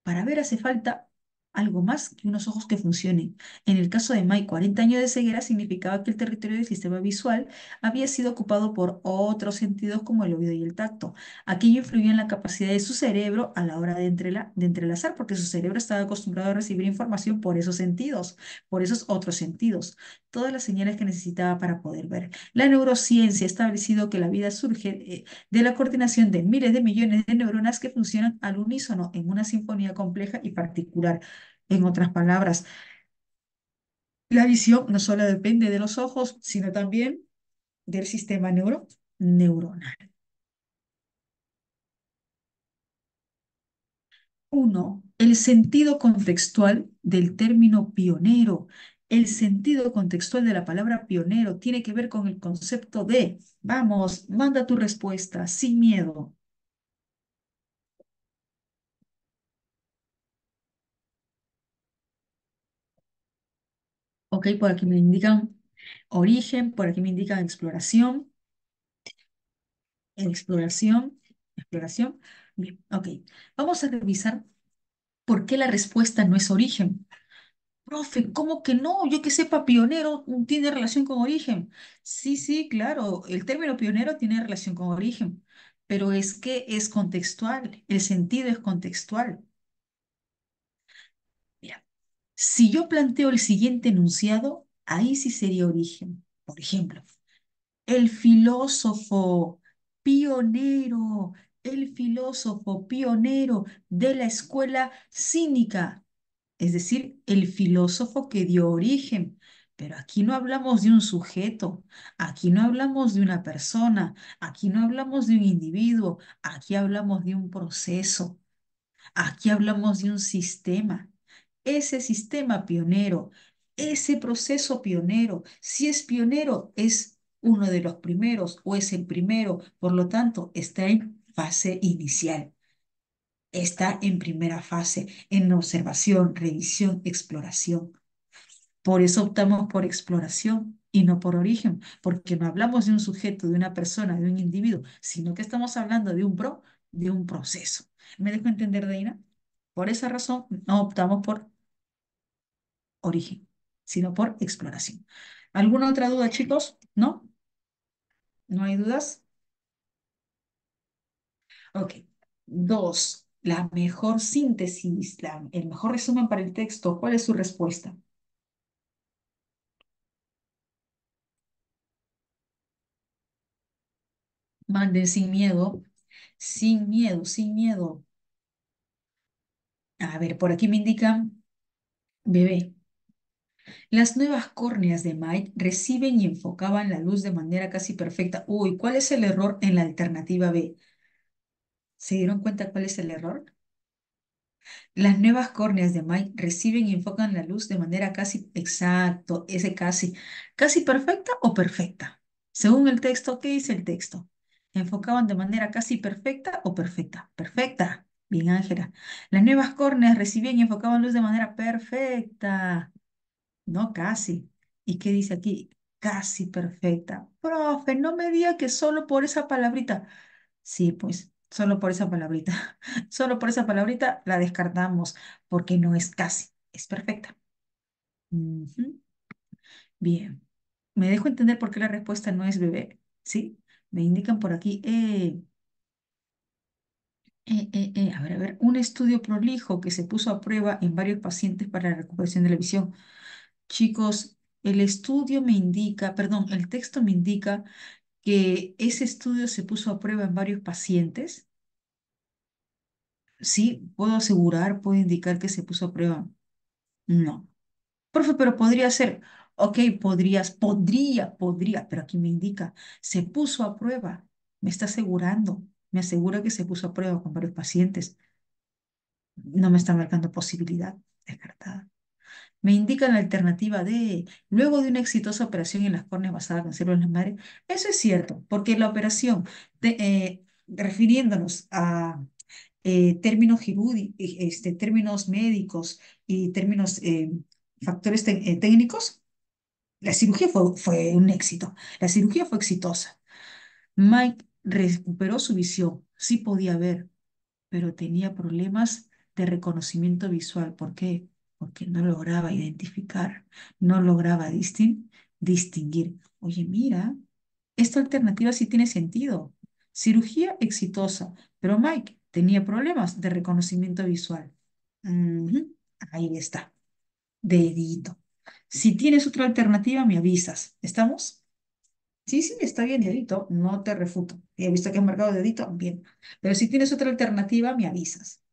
Speaker 1: Para ver hace falta algo más que unos ojos que funcionen. En el caso de Mike, 40 años de ceguera significaba que el territorio del sistema visual había sido ocupado por otros sentidos como el oído y el tacto. Aquello influyó en la capacidad de su cerebro a la hora de entrelazar, porque su cerebro estaba acostumbrado a recibir información por esos sentidos, por esos otros sentidos, todas las señales que necesitaba para poder ver. La neurociencia ha establecido que la vida surge de la coordinación de miles de millones de neuronas que funcionan al unísono en una sinfonía compleja y particular. En otras palabras, la visión no solo depende de los ojos, sino también del sistema neuronal. Uno, el sentido contextual del término pionero. El sentido contextual de la palabra pionero tiene que ver con el concepto de, vamos, manda tu respuesta sin miedo. Ok, por aquí me indican origen, por aquí me indican exploración, exploración, exploración. Bien, ok. Vamos a revisar por qué la respuesta no es origen. Profe, ¿cómo que no? Yo que sepa, pionero tiene relación con origen. Sí, sí, claro, el término pionero tiene relación con origen, pero es que es contextual, el sentido es contextual. Mira, si yo planteo el siguiente enunciado, ahí sí sería origen. Por ejemplo, el filósofo pionero, el filósofo pionero de la escuela cínica, es decir, el filósofo que dio origen. Pero aquí no hablamos de un sujeto, aquí no hablamos de una persona, aquí no hablamos de un individuo, aquí hablamos de un proceso. Aquí hablamos de un sistema. Ese sistema pionero, ese proceso pionero, si es pionero, es uno de los primeros o es el primero, por lo tanto, está en fase inicial, está en primera fase, en observación, revisión, exploración. Por eso optamos por exploración y no por origen, porque no hablamos de un sujeto, de una persona, de un individuo, sino que estamos hablando de un proceso. ¿Me dejo entender, Deina? Por esa razón no optamos por origen, sino por exploración. ¿Alguna otra duda, chicos? ¿No? ¿No hay dudas? Ok. Dos, la mejor síntesis, el mejor resumen para el texto. ¿Cuál es su respuesta? Manden sin miedo, sin miedo, sin miedo. A ver, por aquí me indican, bebé. Las nuevas córneas de Mike reciben y enfocaban la luz de manera casi perfecta. Uy, ¿cuál es el error en la alternativa B? ¿Se dieron cuenta cuál es el error? Las nuevas córneas de Mike reciben y enfocan la luz de manera casi exacto, ese casi perfecta o perfecta. Según el texto, ¿qué dice el texto? ¿Enfocaban de manera casi perfecta o perfecta? Perfecta. Bien, Ángela. Las nuevas córneas recibían y enfocaban luz de manera perfecta. No, casi. ¿Y qué dice aquí? Casi perfecta. Profe, no me diga que solo por esa palabrita. Sí, pues, solo por esa palabrita. Solo por esa palabrita la descartamos porque no es casi, es perfecta. Ujú. Bien. Me dejo entender por qué la respuesta no es bebé, ¿sí? Me indican por aquí, a ver, un estudio prolijo que se puso a prueba en varios pacientes para la recuperación de la visión. Chicos, el estudio me indica, perdón, el texto me indica que ese estudio se puso a prueba en varios pacientes. Sí, puedo asegurar, puedo indicar que se puso a prueba. No. Profe, pero podría ser. Ok, podría, pero aquí me indica, se puso a prueba. Me está asegurando, me asegura que se puso a prueba con varios pacientes. No me está marcando posibilidad descartada. Me indica la alternativa de, luego de una exitosa operación en las córneas basada en células madre. Eso es cierto, porque la operación, refiriéndonos a términos términos médicos y términos factores técnicos, la cirugía fue un éxito. La cirugía fue exitosa. Mike recuperó su visión, sí podía ver, pero tenía problemas de reconocimiento visual. ¿Por qué? Porque no lograba identificar, no lograba distinguir. Oye, mira, esta alternativa sí tiene sentido. Cirugía exitosa, pero Mike tenía problemas de reconocimiento visual. Ujú, ahí está, dedito. Si tienes otra alternativa, me avisas. ¿Estamos? Sí, sí, está bien, dedito, no te refuto. He visto que has marcado dedito, bien. Pero si tienes otra alternativa, me avisas.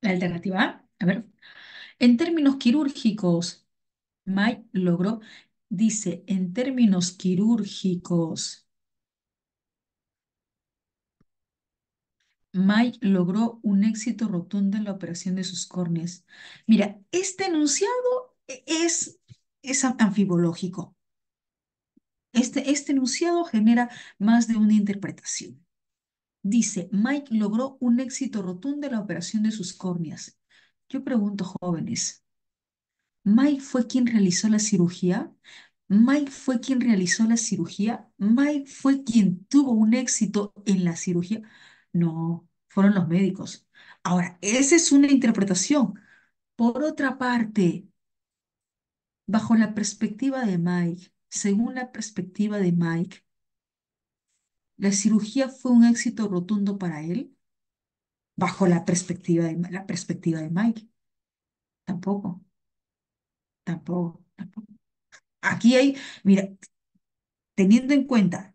Speaker 1: La alternativa a ver, en términos quirúrgicos, Mike logró, dice, en términos quirúrgicos, Mike logró un éxito rotundo en la operación de sus córneas. Mira, este enunciado es anfibológico. Este enunciado genera más de una interpretación. Dice, Mike logró un éxito rotundo en la operación de sus córneas. Yo pregunto, jóvenes, ¿Mike fue quien realizó la cirugía? ¿Mike fue quien realizó la cirugía? ¿Mike fue quien tuvo un éxito en la cirugía? No, fueron los médicos. Ahora, esa es una interpretación. Por otra parte, bajo la perspectiva de Mike, según la perspectiva de Mike, ¿la cirugía fue un éxito rotundo para él? Bajo la perspectiva de Mike. Tampoco, tampoco. Aquí hay, mira, teniendo en cuenta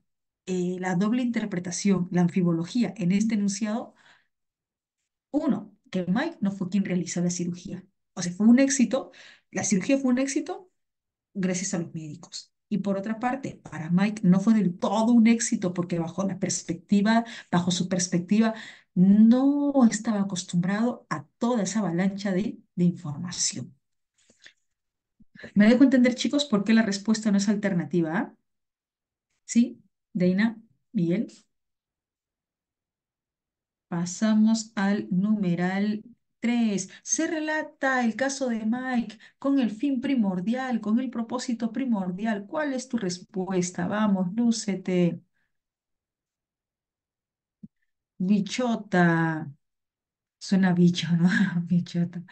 Speaker 1: la doble interpretación, la anfibología en este enunciado, uno, que Mike no fue quien realizó la cirugía. O sea, fue un éxito, la cirugía fue un éxito gracias a los médicos. Y por otra parte, para Mike no fue del todo un éxito porque bajo su perspectiva, no estaba acostumbrado a toda esa avalancha de información. ¿Me dejo entender, chicos, por qué la respuesta no es alternativa A? ¿Sí? Deina, Miguel. Pasamos al numeral 3. Se relata el caso de Mike con el fin primordial, con el propósito primordial. ¿Cuál es tu respuesta? Vamos, lúcete. Bichota. Suena bicho, ¿no? Bichota.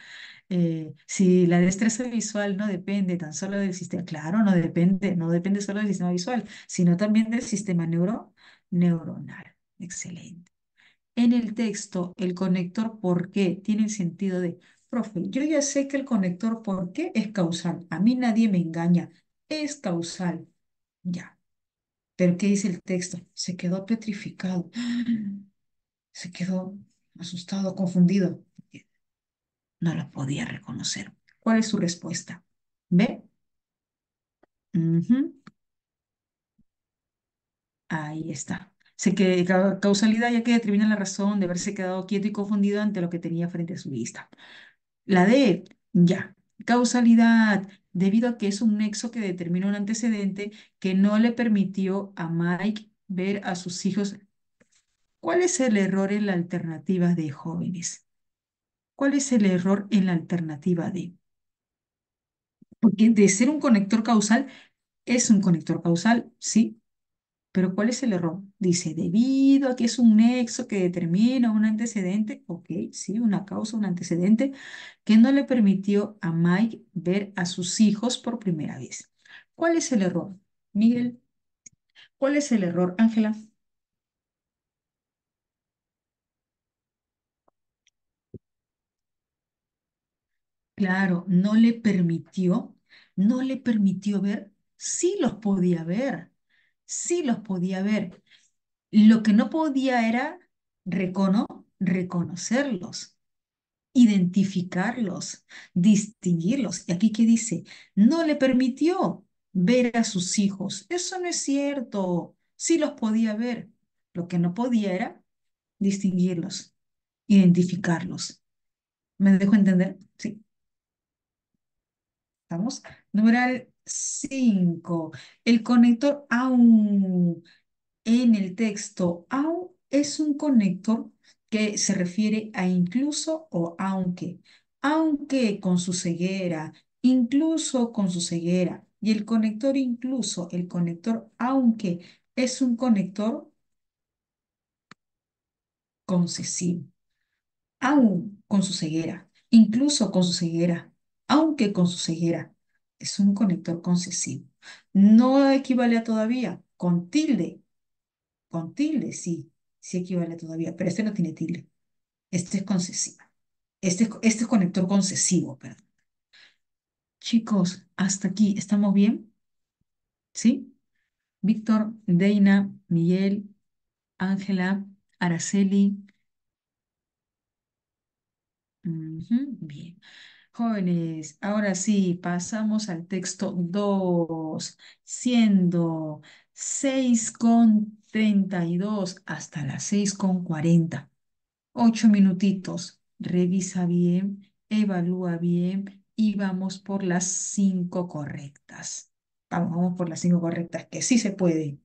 Speaker 1: Si la destreza visual no depende tan solo del sistema, claro, no depende solo del sistema visual, sino también del sistema neuronal. Excelente. En el texto, el conector por qué tiene el sentido de, profe, yo ya sé que el conector por qué es causal. A mí nadie me engaña. Es causal. Ya. Pero ¿qué dice el texto? Se quedó petrificado. Se quedó asustado, confundido. No lo podía reconocer. ¿Cuál es su respuesta? ¿Ve? Ujú, ahí está. Causalidad ya que determina la razón de haberse quedado quieto y confundido ante lo que tenía frente a su vista. La D, ya. Causalidad, debido a que es un nexo que determina un antecedente que no le permitió a Mike ver a sus hijos. ¿Cuál es el error en la alternativa de jóvenes? ¿Cuál es el error en la alternativa D? Porque de ser un conector causal, es un conector causal, sí, Pero ¿cuál es el error? Dice, debido a que es un nexo que determina un antecedente, ok, sí, una causa, un antecedente, que no le permitió a Mike ver a sus hijos por primera vez. ¿Cuál es el error? Miguel, ¿cuál es el error, Ángela? Claro, no le permitió ver, sí los podía ver, sí los podía ver. Lo que no podía era reconocerlos, identificarlos, distinguirlos. ¿Y aquí qué dice? No le permitió ver a sus hijos. Eso no es cierto. Sí los podía ver. Lo que no podía era distinguirlos, identificarlos. ¿Me dejo entender? Sí. ¿Estamos? Numeral 5. El conector aún en el texto aún es un conector que se refiere a incluso o aunque. Aunque con su ceguera, incluso con su ceguera. Y el conector incluso, el conector aunque es un conector concesivo. Aún con su ceguera, incluso con su ceguera, aunque con su ceguera, es un conector concesivo. No equivale a todavía, con tilde sí, sí equivale a todavía, pero este no tiene tilde, este es concesivo, este es conector concesivo, perdón. Chicos, hasta aquí, ¿estamos bien? ¿Sí? Víctor, Deina, Miguel, Ángela, Araceli. Ujú, bien. Jóvenes, ahora sí, pasamos al texto 2, siendo 6:32 hasta las 6:40. 8 minutitos. Revisa bien, evalúa bien y vamos por las 5 correctas. Vamos por las 5 correctas, que sí se puede.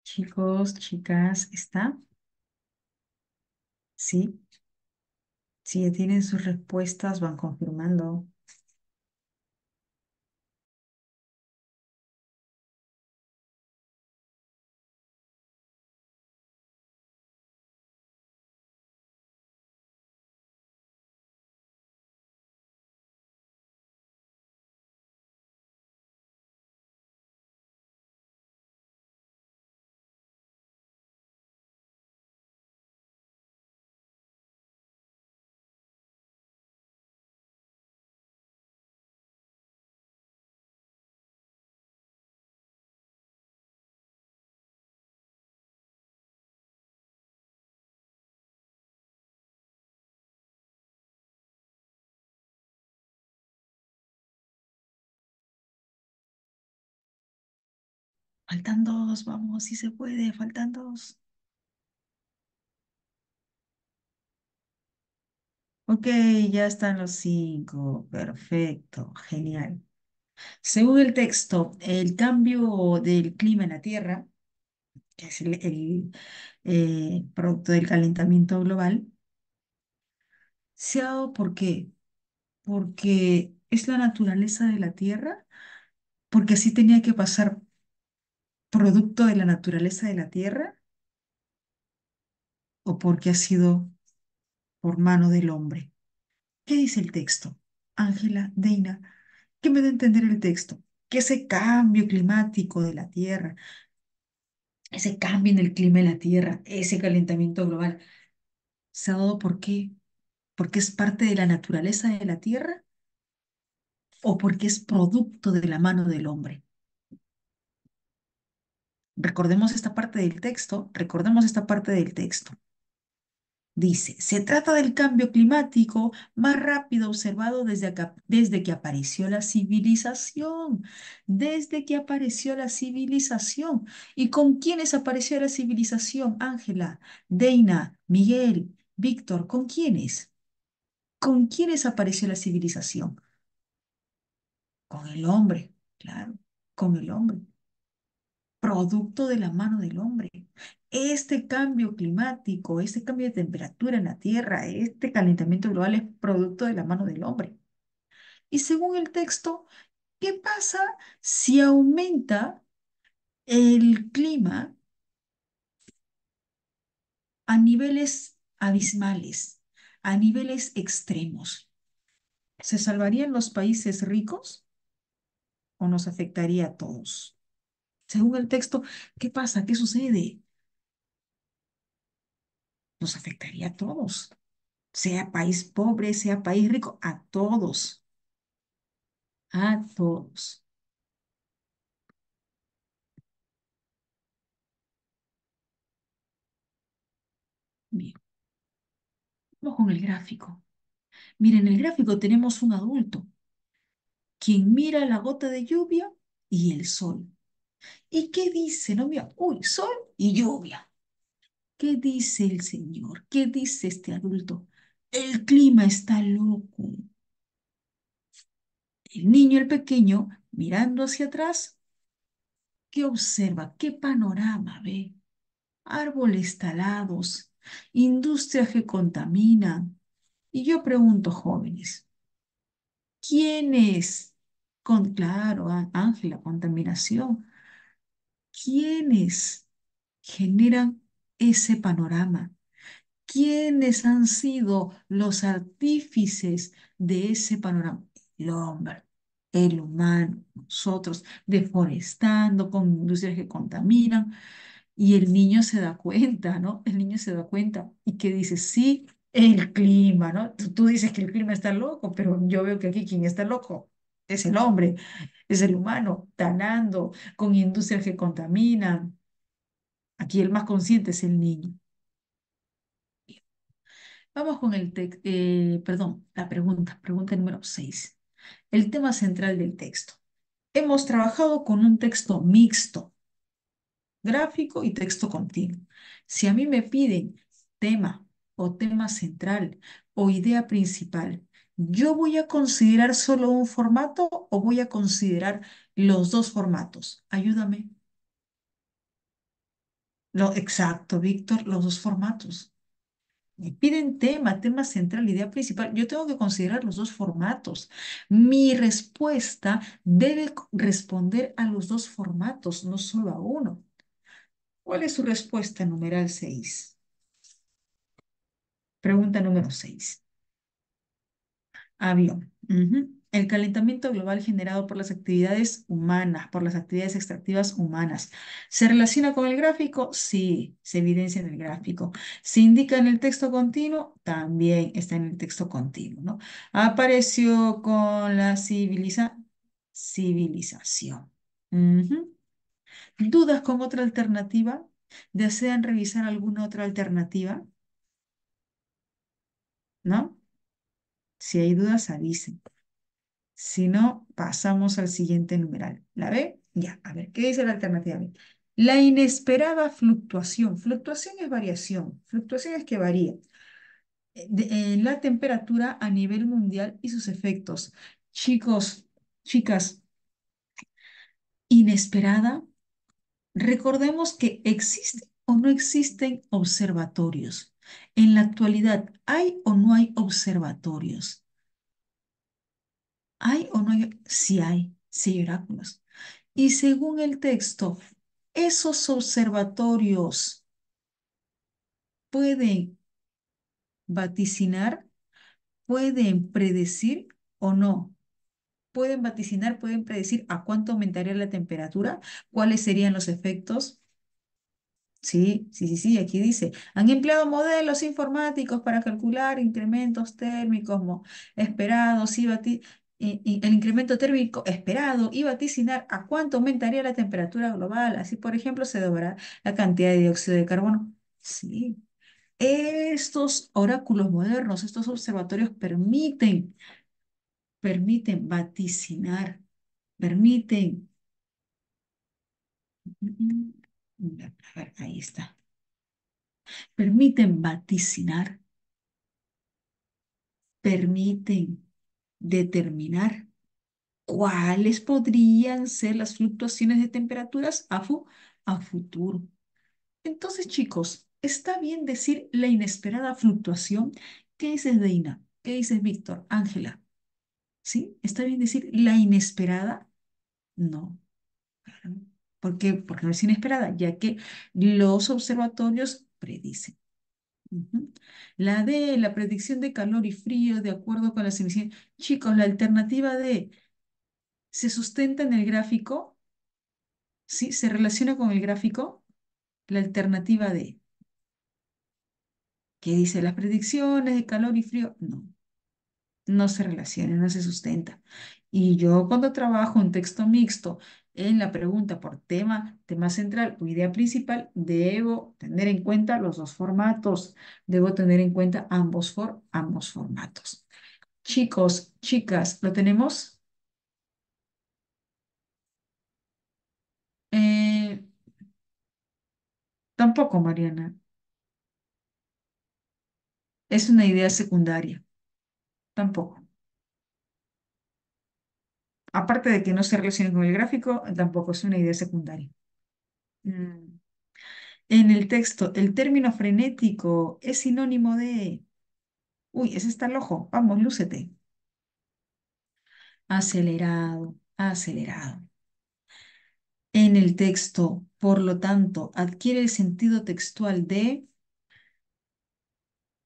Speaker 1: Chicos, chicas, ¿está? Sí, si ya tienen sus respuestas, van confirmando. Faltan dos, vamos, si se puede, faltan dos. Ok, ya están los cinco. Perfecto, genial. Según el texto, el cambio del clima en la Tierra, que es el producto del calentamiento global, se ha dado ¿por qué? Porque es la naturaleza de la Tierra, porque así tenía que pasar producto de la naturaleza de la Tierra, o porque ha sido por mano del hombre. ¿Qué dice el texto? Ángela, Deina, ¿qué me da a entender el texto? Que ese cambio climático de la Tierra, ese cambio en el clima de la Tierra, ese calentamiento global, ¿se ha dado por qué? ¿Porque es parte de la naturaleza de la Tierra o porque es producto de la mano del hombre? Recordemos esta parte del texto. Dice, se trata del cambio climático más rápido observado desde que apareció la civilización, desde que apareció la civilización. ¿Y con quiénes apareció la civilización, Ángela, Deina, Miguel, Víctor? ¿Con quiénes? ¿Con quiénes apareció la civilización? Con el hombre, claro, con el hombre, producto de la mano del hombre. Este cambio climático, este cambio de temperatura en la Tierra, este calentamiento global es producto de la mano del hombre. Y según el texto, ¿qué pasa si aumenta el clima a niveles abismales, a niveles extremos? ¿Se salvarían los países ricos o nos afectaría a todos? Según el texto, ¿qué pasa? ¿Qué sucede? Nos afectaría a todos, sea país pobre, sea país rico, a todos. Bien, vamos con el gráfico. Miren, en el gráfico tenemos un adulto, quien mira la gota de lluvia y el sol. ¿Y qué dice? No, mira, uy, sol y lluvia. ¿Qué dice el señor? ¿Qué dice este adulto? El clima está loco. El niño, el pequeño, mirando hacia atrás, ¿qué observa? ¿Qué panorama ve? Árboles talados, industrias que contaminan. Y yo pregunto, jóvenes, ¿quiénes? Claro, Ángela, contaminación. ¿Quiénes generan ese panorama? ¿Quiénes han sido los artífices de ese panorama? El hombre, el humano, nosotros, deforestando con industrias que contaminan. Y el niño se da cuenta, ¿no? El niño se da cuenta y que dice, sí, el clima, ¿no? Tú dices que el clima está loco, pero yo veo que aquí quien está loco es el hombre, es el humano, talando con industrias que contaminan. Aquí el más consciente es el niño. Vamos con perdón, la pregunta número 6. El tema central del texto. Hemos trabajado con un texto mixto, gráfico y texto continuo. Si a mí me piden tema o tema central o idea principal, ¿yo voy a considerar solo un formato o voy a considerar los dos formatos? Ayúdame. Exacto, Víctor, los dos formatos. Me piden tema, tema central, idea principal. Yo tengo que considerar los dos formatos. Mi respuesta debe responder a los dos formatos, no solo a uno. ¿Cuál es su respuesta, numeral 6? Pregunta número 6. Avión. Ujú. El calentamiento global generado por las actividades humanas, por las actividades extractivas humanas. ¿Se relaciona con el gráfico? Sí, se evidencia en el gráfico. ¿Se indica en el texto continuo? También está en el texto continuo, ¿no? Apareció con la civilización. Ujú. ¿Dudas con otra alternativa? ¿Desean revisar alguna otra alternativa? ¿No? Si hay dudas, avisen. Si no, pasamos al siguiente numeral. ¿La ve? Ya, a ver, ¿qué dice la alternativa B? La inesperada fluctuación. Fluctuación es variación. Fluctuación es que varía. En la temperatura a nivel mundial y sus efectos. Chicos, chicas, inesperada. Recordemos que existen o no existen observatorios. En la actualidad, ¿hay o no hay observatorios? ¿Hay o no hay? Sí hay oráculos. Y según el texto, esos observatorios pueden vaticinar, pueden predecir o no. Pueden vaticinar, pueden predecir a cuánto aumentaría la temperatura, cuáles serían los efectos. Sí, aquí dice, han empleado modelos informáticos para calcular incrementos térmicos esperados y el incremento térmico esperado y vaticinar a cuánto aumentaría la temperatura global. Así, por ejemplo, se doblará la cantidad de dióxido de carbono. Sí, estos oráculos modernos, estos observatorios permiten vaticinar, permiten, a ver, ahí está, permiten vaticinar, permiten determinar cuáles podrían ser las fluctuaciones de temperaturas a futuro. Entonces, chicos, ¿está bien decir la inesperada fluctuación? ¿Qué dices, Deina? ¿Qué dices, Víctor? Ángela, ¿sí? ¿Está bien decir la inesperada? No. Claro. ¿Por qué? Porque no es inesperada, ya que los observatorios predicen. Ujú. La D, la predicción de calor y frío de acuerdo con las emisiones. Chicos, la alternativa D se sustenta en el gráfico, ¿sí? Se relaciona con el gráfico. La alternativa D, que dice las predicciones de calor y frío, no, no se relaciona, no se sustenta. Y yo cuando trabajo en texto mixto, en la pregunta por tema, tema central o idea principal, debo tener en cuenta los dos formatos, debo tener en cuenta ambos formatos. Chicos, chicas, ¿lo tenemos? Eh, Tampoco, Mariana. Es una idea secundaria. Tampoco. Aparte de que no se relaciona con el gráfico, tampoco es una idea secundaria. Mm. En el texto, el término frenético es sinónimo de... Uy, ese está el ojo. Vamos, lúcete. Acelerado, acelerado. En el texto, por lo tanto, adquiere el sentido textual de...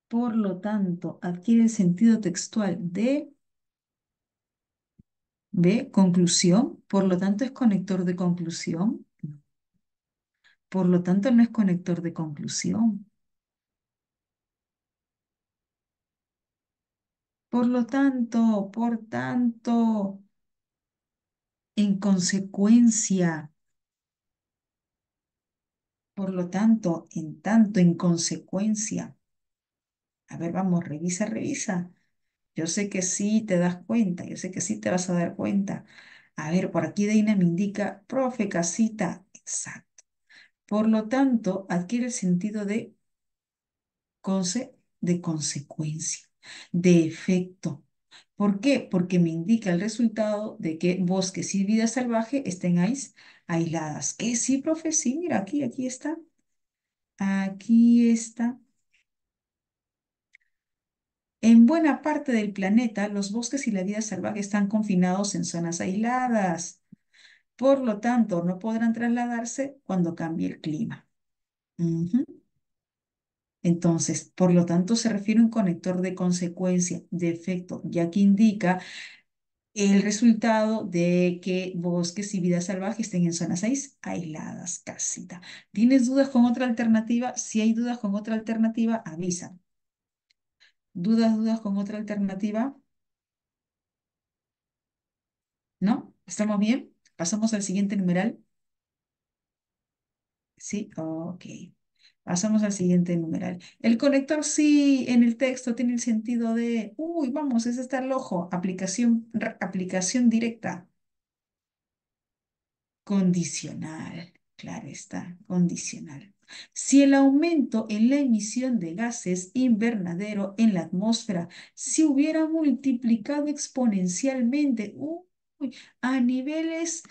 Speaker 1: Por lo tanto, adquiere el sentido textual de... ¿Ve? Conclusión. Por lo tanto, es conector de conclusión. Por lo tanto, no es conector de conclusión. Por tanto, en consecuencia, por lo tanto, en consecuencia. A ver, vamos, revisa, revisa. Yo sé que sí te das cuenta, yo sé que sí te vas a dar cuenta. A ver, por aquí Deina me indica, profe, casita. Exacto. Por lo tanto, adquiere el sentido de consecuencia, de efecto. ¿Por qué? Porque me indica el resultado de que bosques y vida salvaje estén aisladas. ¿Qué sí, profe? Sí, mira, aquí está. Aquí está. En buena parte del planeta, los bosques y la vida salvaje están confinados en zonas aisladas. Por lo tanto, no podrán trasladarse cuando cambie el clima. Ujú. Entonces, por lo tanto, se refiere a un conector de consecuencia, de efecto, ya que indica el resultado de que bosques y vida salvaje estén en zonas aisladas, casita. ¿Tienes dudas con otra alternativa? Si hay dudas con otra alternativa, avisa. ¿Dudas con otra alternativa? ¿No? ¿Estamos bien? Pasamos al siguiente numeral. Sí, ok. Pasamos al siguiente numeral. El conector sí en el texto tiene el sentido de, uy, vamos, ese está el ojo. Aplicación directa. Condicional. Claro está, condicional. Si el aumento en la emisión de gases invernadero en la atmósfera se hubiera multiplicado exponencialmente, uy, a niveles,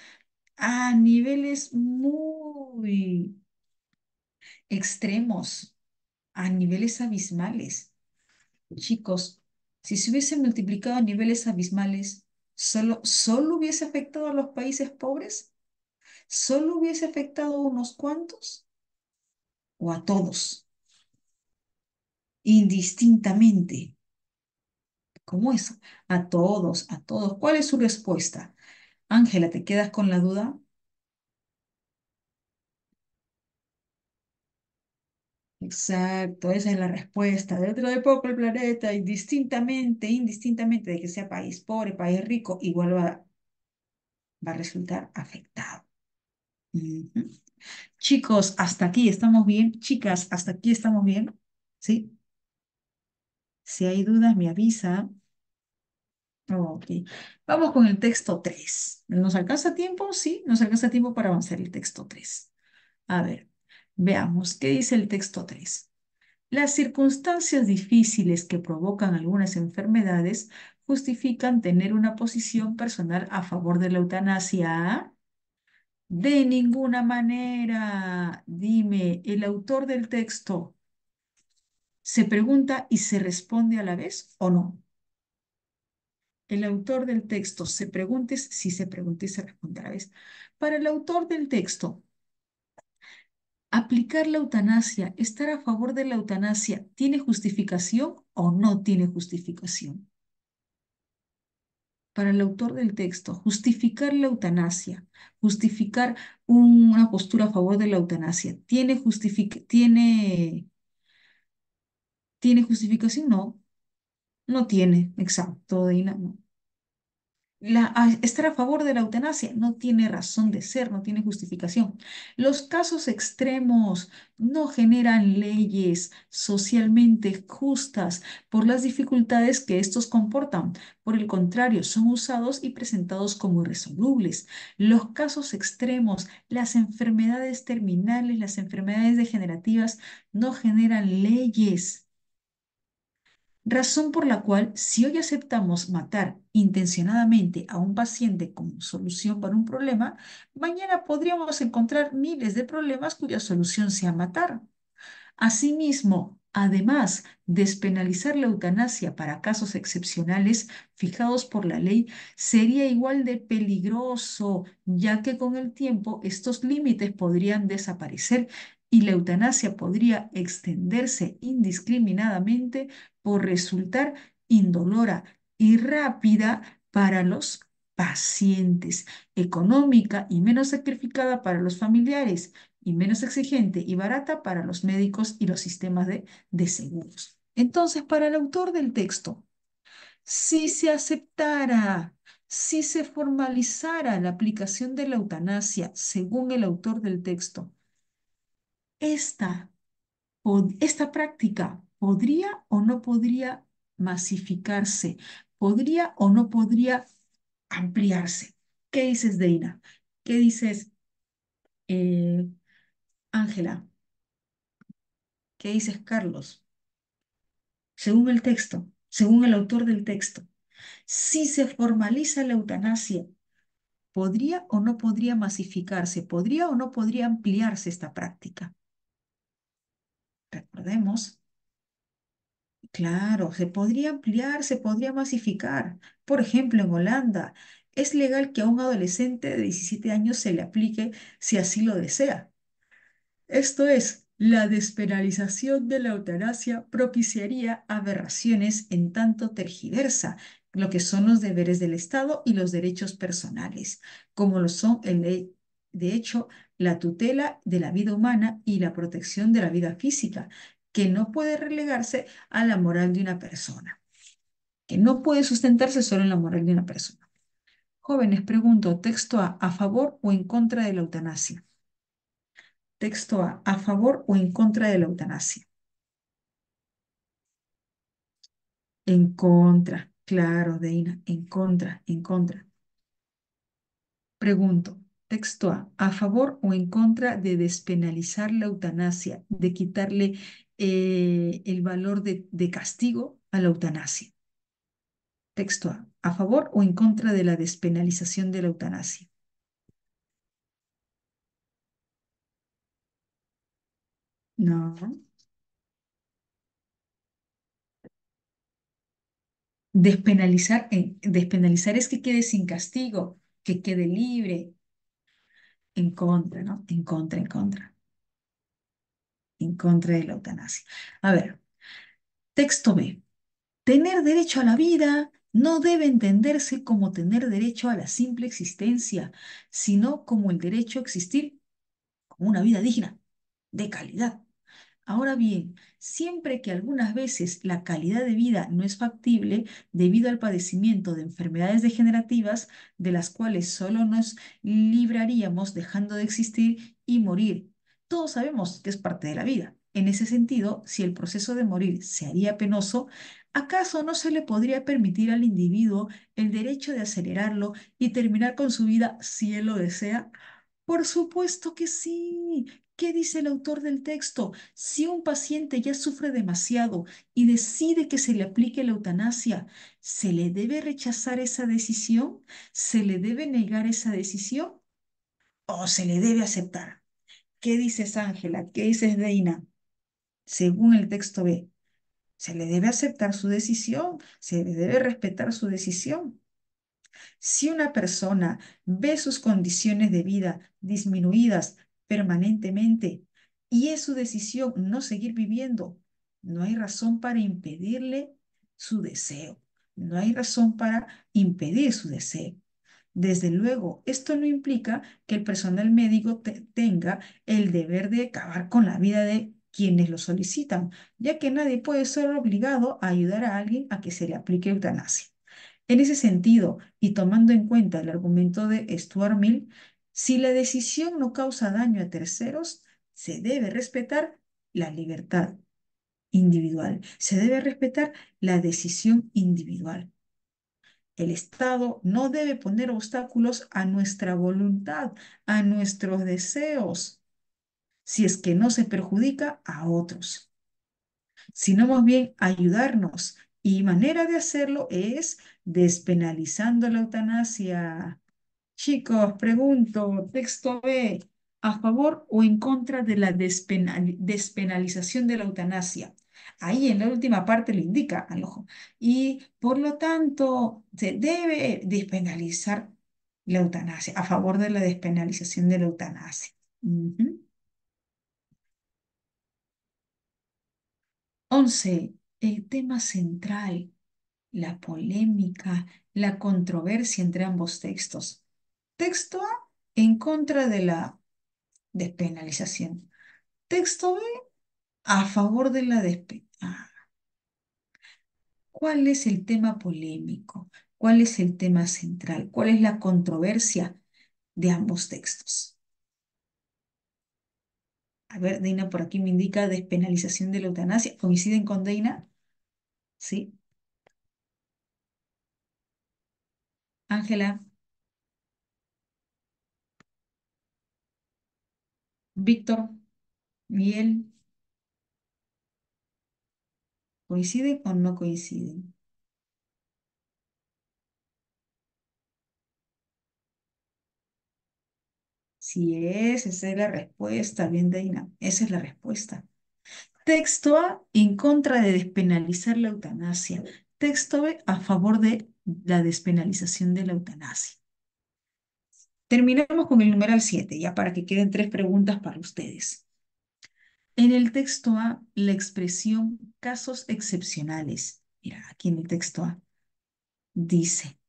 Speaker 1: a niveles muy extremos, a niveles abismales. Chicos, si se hubiese multiplicado a niveles abismales, ¿solo hubiese afectado a los países pobres? ¿Solo hubiese afectado a unos cuantos o a todos, indistintamente? ¿Cómo eso? A todos, a todos. ¿Cuál es su respuesta? Ángela, ¿te quedas con la duda? Exacto, esa es la respuesta. Dentro de poco el planeta, indistintamente de que sea país pobre, país rico, igual va a resultar afectado. Ujú. Chicos, hasta aquí estamos bien. Chicas, hasta aquí estamos bien. ¿Sí? Si hay dudas, me avisa. Ok. Vamos con el texto 3. ¿Nos alcanza tiempo? Sí, nos alcanza tiempo para avanzar el texto 3. A ver, veamos, ¿qué dice el texto 3? Las circunstancias difíciles que provocan algunas enfermedades justifican tener una posición personal a favor de la eutanasia. De ninguna manera. Dime, el autor del texto se pregunta y se responde a la vez o no. El autor del texto se pregunte si se pregunta y se responde a la vez. Para el autor del texto, aplicar la eutanasia, estar a favor de la eutanasia, ¿tiene justificación o no tiene justificación? Para el autor del texto, justificar la eutanasia, justificar una postura a favor de la eutanasia, ¿tiene justificación? No, no tiene, exacto, Dina, no. Estar a favor de la eutanasia no tiene razón de ser, no tiene justificación. Los casos extremos no generan leyes socialmente justas por las dificultades que estos comportan. Por el contrario, son usados y presentados como irresolubles. Los casos extremos, las enfermedades terminales, las enfermedades degenerativas no generan leyes. Razón por la cual, si hoy aceptamos matar intencionadamente a un paciente como solución para un problema, mañana podríamos encontrar miles de problemas cuya solución sea matar. Asimismo, además, despenalizar la eutanasia para casos excepcionales fijados por la ley sería igual de peligroso, ya que con el tiempo estos límites podrían desaparecer y la eutanasia podría extenderse indiscriminadamente por resultar indolora y rápida para los pacientes, económica y menos sacrificada para los familiares y menos exigente y barata para los médicos y los sistemas de seguros. Entonces, para el autor del texto, si se aceptara, si se formalizara la aplicación de la eutanasia según el autor del texto, esta, esta práctica podría o no podría masificarse, podría o no podría ampliarse. ¿Qué dices, Deina? ¿Qué dices, eh, Ángela? ¿Qué dices, Carlos? Según el texto, según el autor del texto, si se formaliza la eutanasia, ¿podría o no podría masificarse? ¿Podría o no podría ampliarse esta práctica? Recordemos, claro, se podría ampliar, se podría masificar. Por ejemplo, en Holanda es legal que a un adolescente de 17 años se le aplique si así lo desea. Esto es, la despenalización de la eutanasia propiciaría aberraciones en tanto tergiversa lo que son los deberes del Estado y los derechos personales, como lo son de hecho la tutela de la vida humana y la protección de la vida física, que no puede relegarse a la moral de una persona, que no puede sustentarse solo en la moral de una persona. Jóvenes, pregunto, texto a favor o en contra de la eutanasia. Texto a favor o en contra de la eutanasia. En contra, claro, Deina, en contra, en contra. Pregunto, texto a favor o en contra de despenalizar la eutanasia, de quitarle el valor de castigo a la eutanasia. Texto a favor o en contra de la despenalización de la eutanasia. No, despenalizar es que quede sin castigo, que quede libre, en contra, ¿no? En contra de la eutanasia. A ver, texto B. Tener derecho a la vida no debe entenderse como tener derecho a la simple existencia, sino como el derecho a existir como una vida digna, de calidad. Ahora bien, siempre que algunas veces la calidad de vida no es factible debido al padecimiento de enfermedades degenerativas, de las cuales solo nos libraríamos dejando de existir y morir. Todos sabemos que es parte de la vida. En ese sentido, si el proceso de morir se haría penoso, ¿acaso no se le podría permitir al individuo el derecho de acelerarlo y terminar con su vida si él lo desea? Por supuesto que sí. ¿Qué dice el autor del texto? Si un paciente ya sufre demasiado y decide que se le aplique la eutanasia, ¿se le debe rechazar esa decisión? ¿Se le debe negar esa decisión? ¿O se le debe aceptar? ¿Qué dices, Ángela? ¿Qué dices, Deina? Según el texto B, ¿se le debe aceptar su decisión? ¿Se le debe respetar su decisión? Si una persona ve sus condiciones de vida disminuidas permanentemente y es su decisión no seguir viviendo, no hay razón para impedirle su deseo. No hay razón para impedir su deseo. Desde luego, esto no implica que el personal médico tenga el deber de acabar con la vida de quienes lo solicitan, ya que nadie puede ser obligado a ayudar a alguien a que se le aplique eutanasia. En ese sentido, y tomando en cuenta el argumento de Stuart Mill, si la decisión no causa daño a terceros, se debe respetar la libertad individual, se debe respetar la decisión individual. El Estado no debe poner obstáculos a nuestra voluntad, a nuestros deseos, si es que no se perjudica a otros, sino más bien ayudarnos. Y manera de hacerlo es despenalizando la eutanasia. Chicos, pregunto, texto B, ¿a favor o en contra de la despenalización de la eutanasia? Ahí en la última parte lo indica, al ojo. Y por lo tanto, se debe despenalizar la eutanasia, a favor de la despenalización de la eutanasia. Ujú. 11. El tema central, la polémica, la controversia entre ambos textos. Texto A, en contra de la despenalización. Texto B, a favor de la despenalización. ¿Cuál es el tema polémico? ¿Cuál es el tema central? ¿Cuál es la controversia de ambos textos? A ver, Deina por aquí me indica despenalización de la eutanasia. ¿Coinciden con Deina? Sí. Ángela, Víctor, Miguel, ¿coinciden o no coinciden? Si es, esa es la respuesta. Bien, Deina, esa es la respuesta. Texto A en contra de despenalizar la eutanasia. Texto B a favor de la despenalización de la eutanasia. Terminamos con el numeral 7, ya para que queden tres preguntas para ustedes. En el texto A, la expresión casos excepcionales. Mira, aquí en el texto A dice,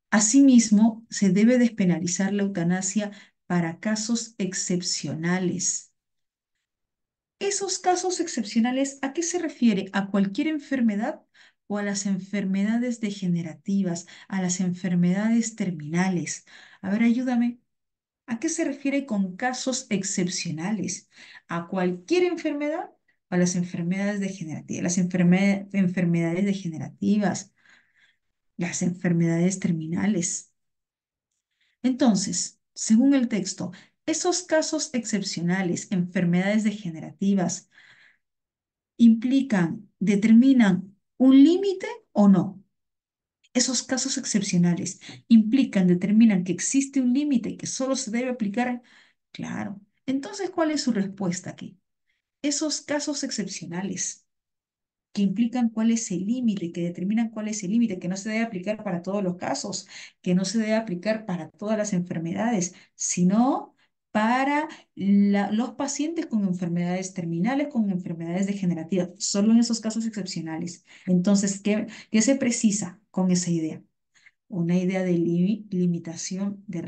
Speaker 1: asimismo, se debe despenalizar la eutanasia para casos excepcionales. ¿Esos casos excepcionales a qué se refiere? ¿A cualquier enfermedad o a las enfermedades degenerativas, a las enfermedades terminales? A ver, ayúdame. ¿A qué se refiere con casos excepcionales? ¿A cualquier enfermedad o a las enfermedades degenerativas? Las enfermedades degenerativas, las enfermedades terminales. Entonces, según el texto, esos casos excepcionales, enfermedades degenerativas, determinan un límite o no. Esos casos excepcionales determinan que existe un límite que solo se debe aplicar. Claro. Entonces, ¿cuál es su respuesta aquí? Esos casos excepcionales que implican cuál es el límite, que determinan cuál es el límite, que no se debe aplicar para todos los casos, que no se debe aplicar para todas las enfermedades, sino para los pacientes con enfermedades terminales, con enfermedades degenerativas, solo en esos casos excepcionales. Entonces, ¿qué se precisa con esa idea? Una idea de limitación, de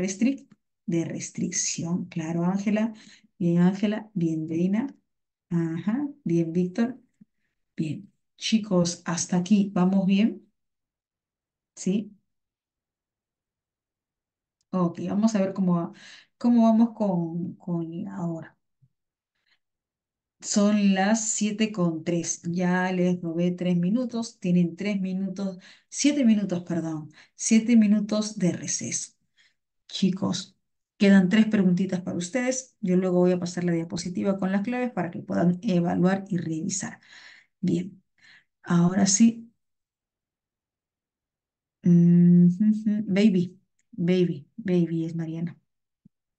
Speaker 1: restricción. Claro, Ángela, bien, Reina. Ajá, bien, Víctor. Bien, chicos, hasta aquí, ¿vamos bien? ¿Sí? Ok, vamos a ver cómo vamos con la hora. Son las 7:03. Ya les robé 3 minutos. Tienen 3 minutos, 7 minutos, perdón, 7 minutos de receso. Chicos, quedan tres preguntitas para ustedes. Yo luego voy a pasar la diapositiva con las claves para que puedan evaluar y revisar. Bien, ahora sí. Baby, baby es Mariana.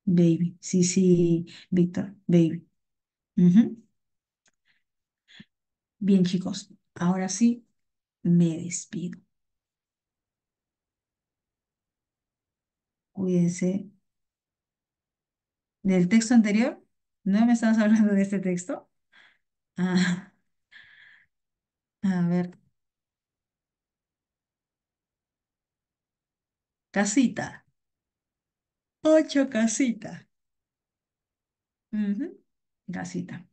Speaker 1: Baby, sí, sí, Víctor, baby. Ujú. Bien, chicos, ahora sí me despido. Cuídense. ¿Del texto anterior? ¿No me estabas hablando de este texto? Ah, a ver, casita. 8 casitas. Ujú. Casita.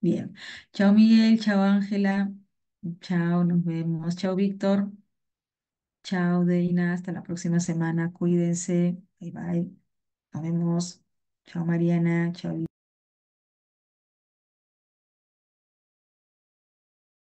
Speaker 1: Bien. Chao Miguel, chao Ángela. Chao, nos vemos. Chao Víctor. Chao Deina, hasta la próxima semana. Cuídense. Bye bye. Nos vemos. Chao Mariana. Chao.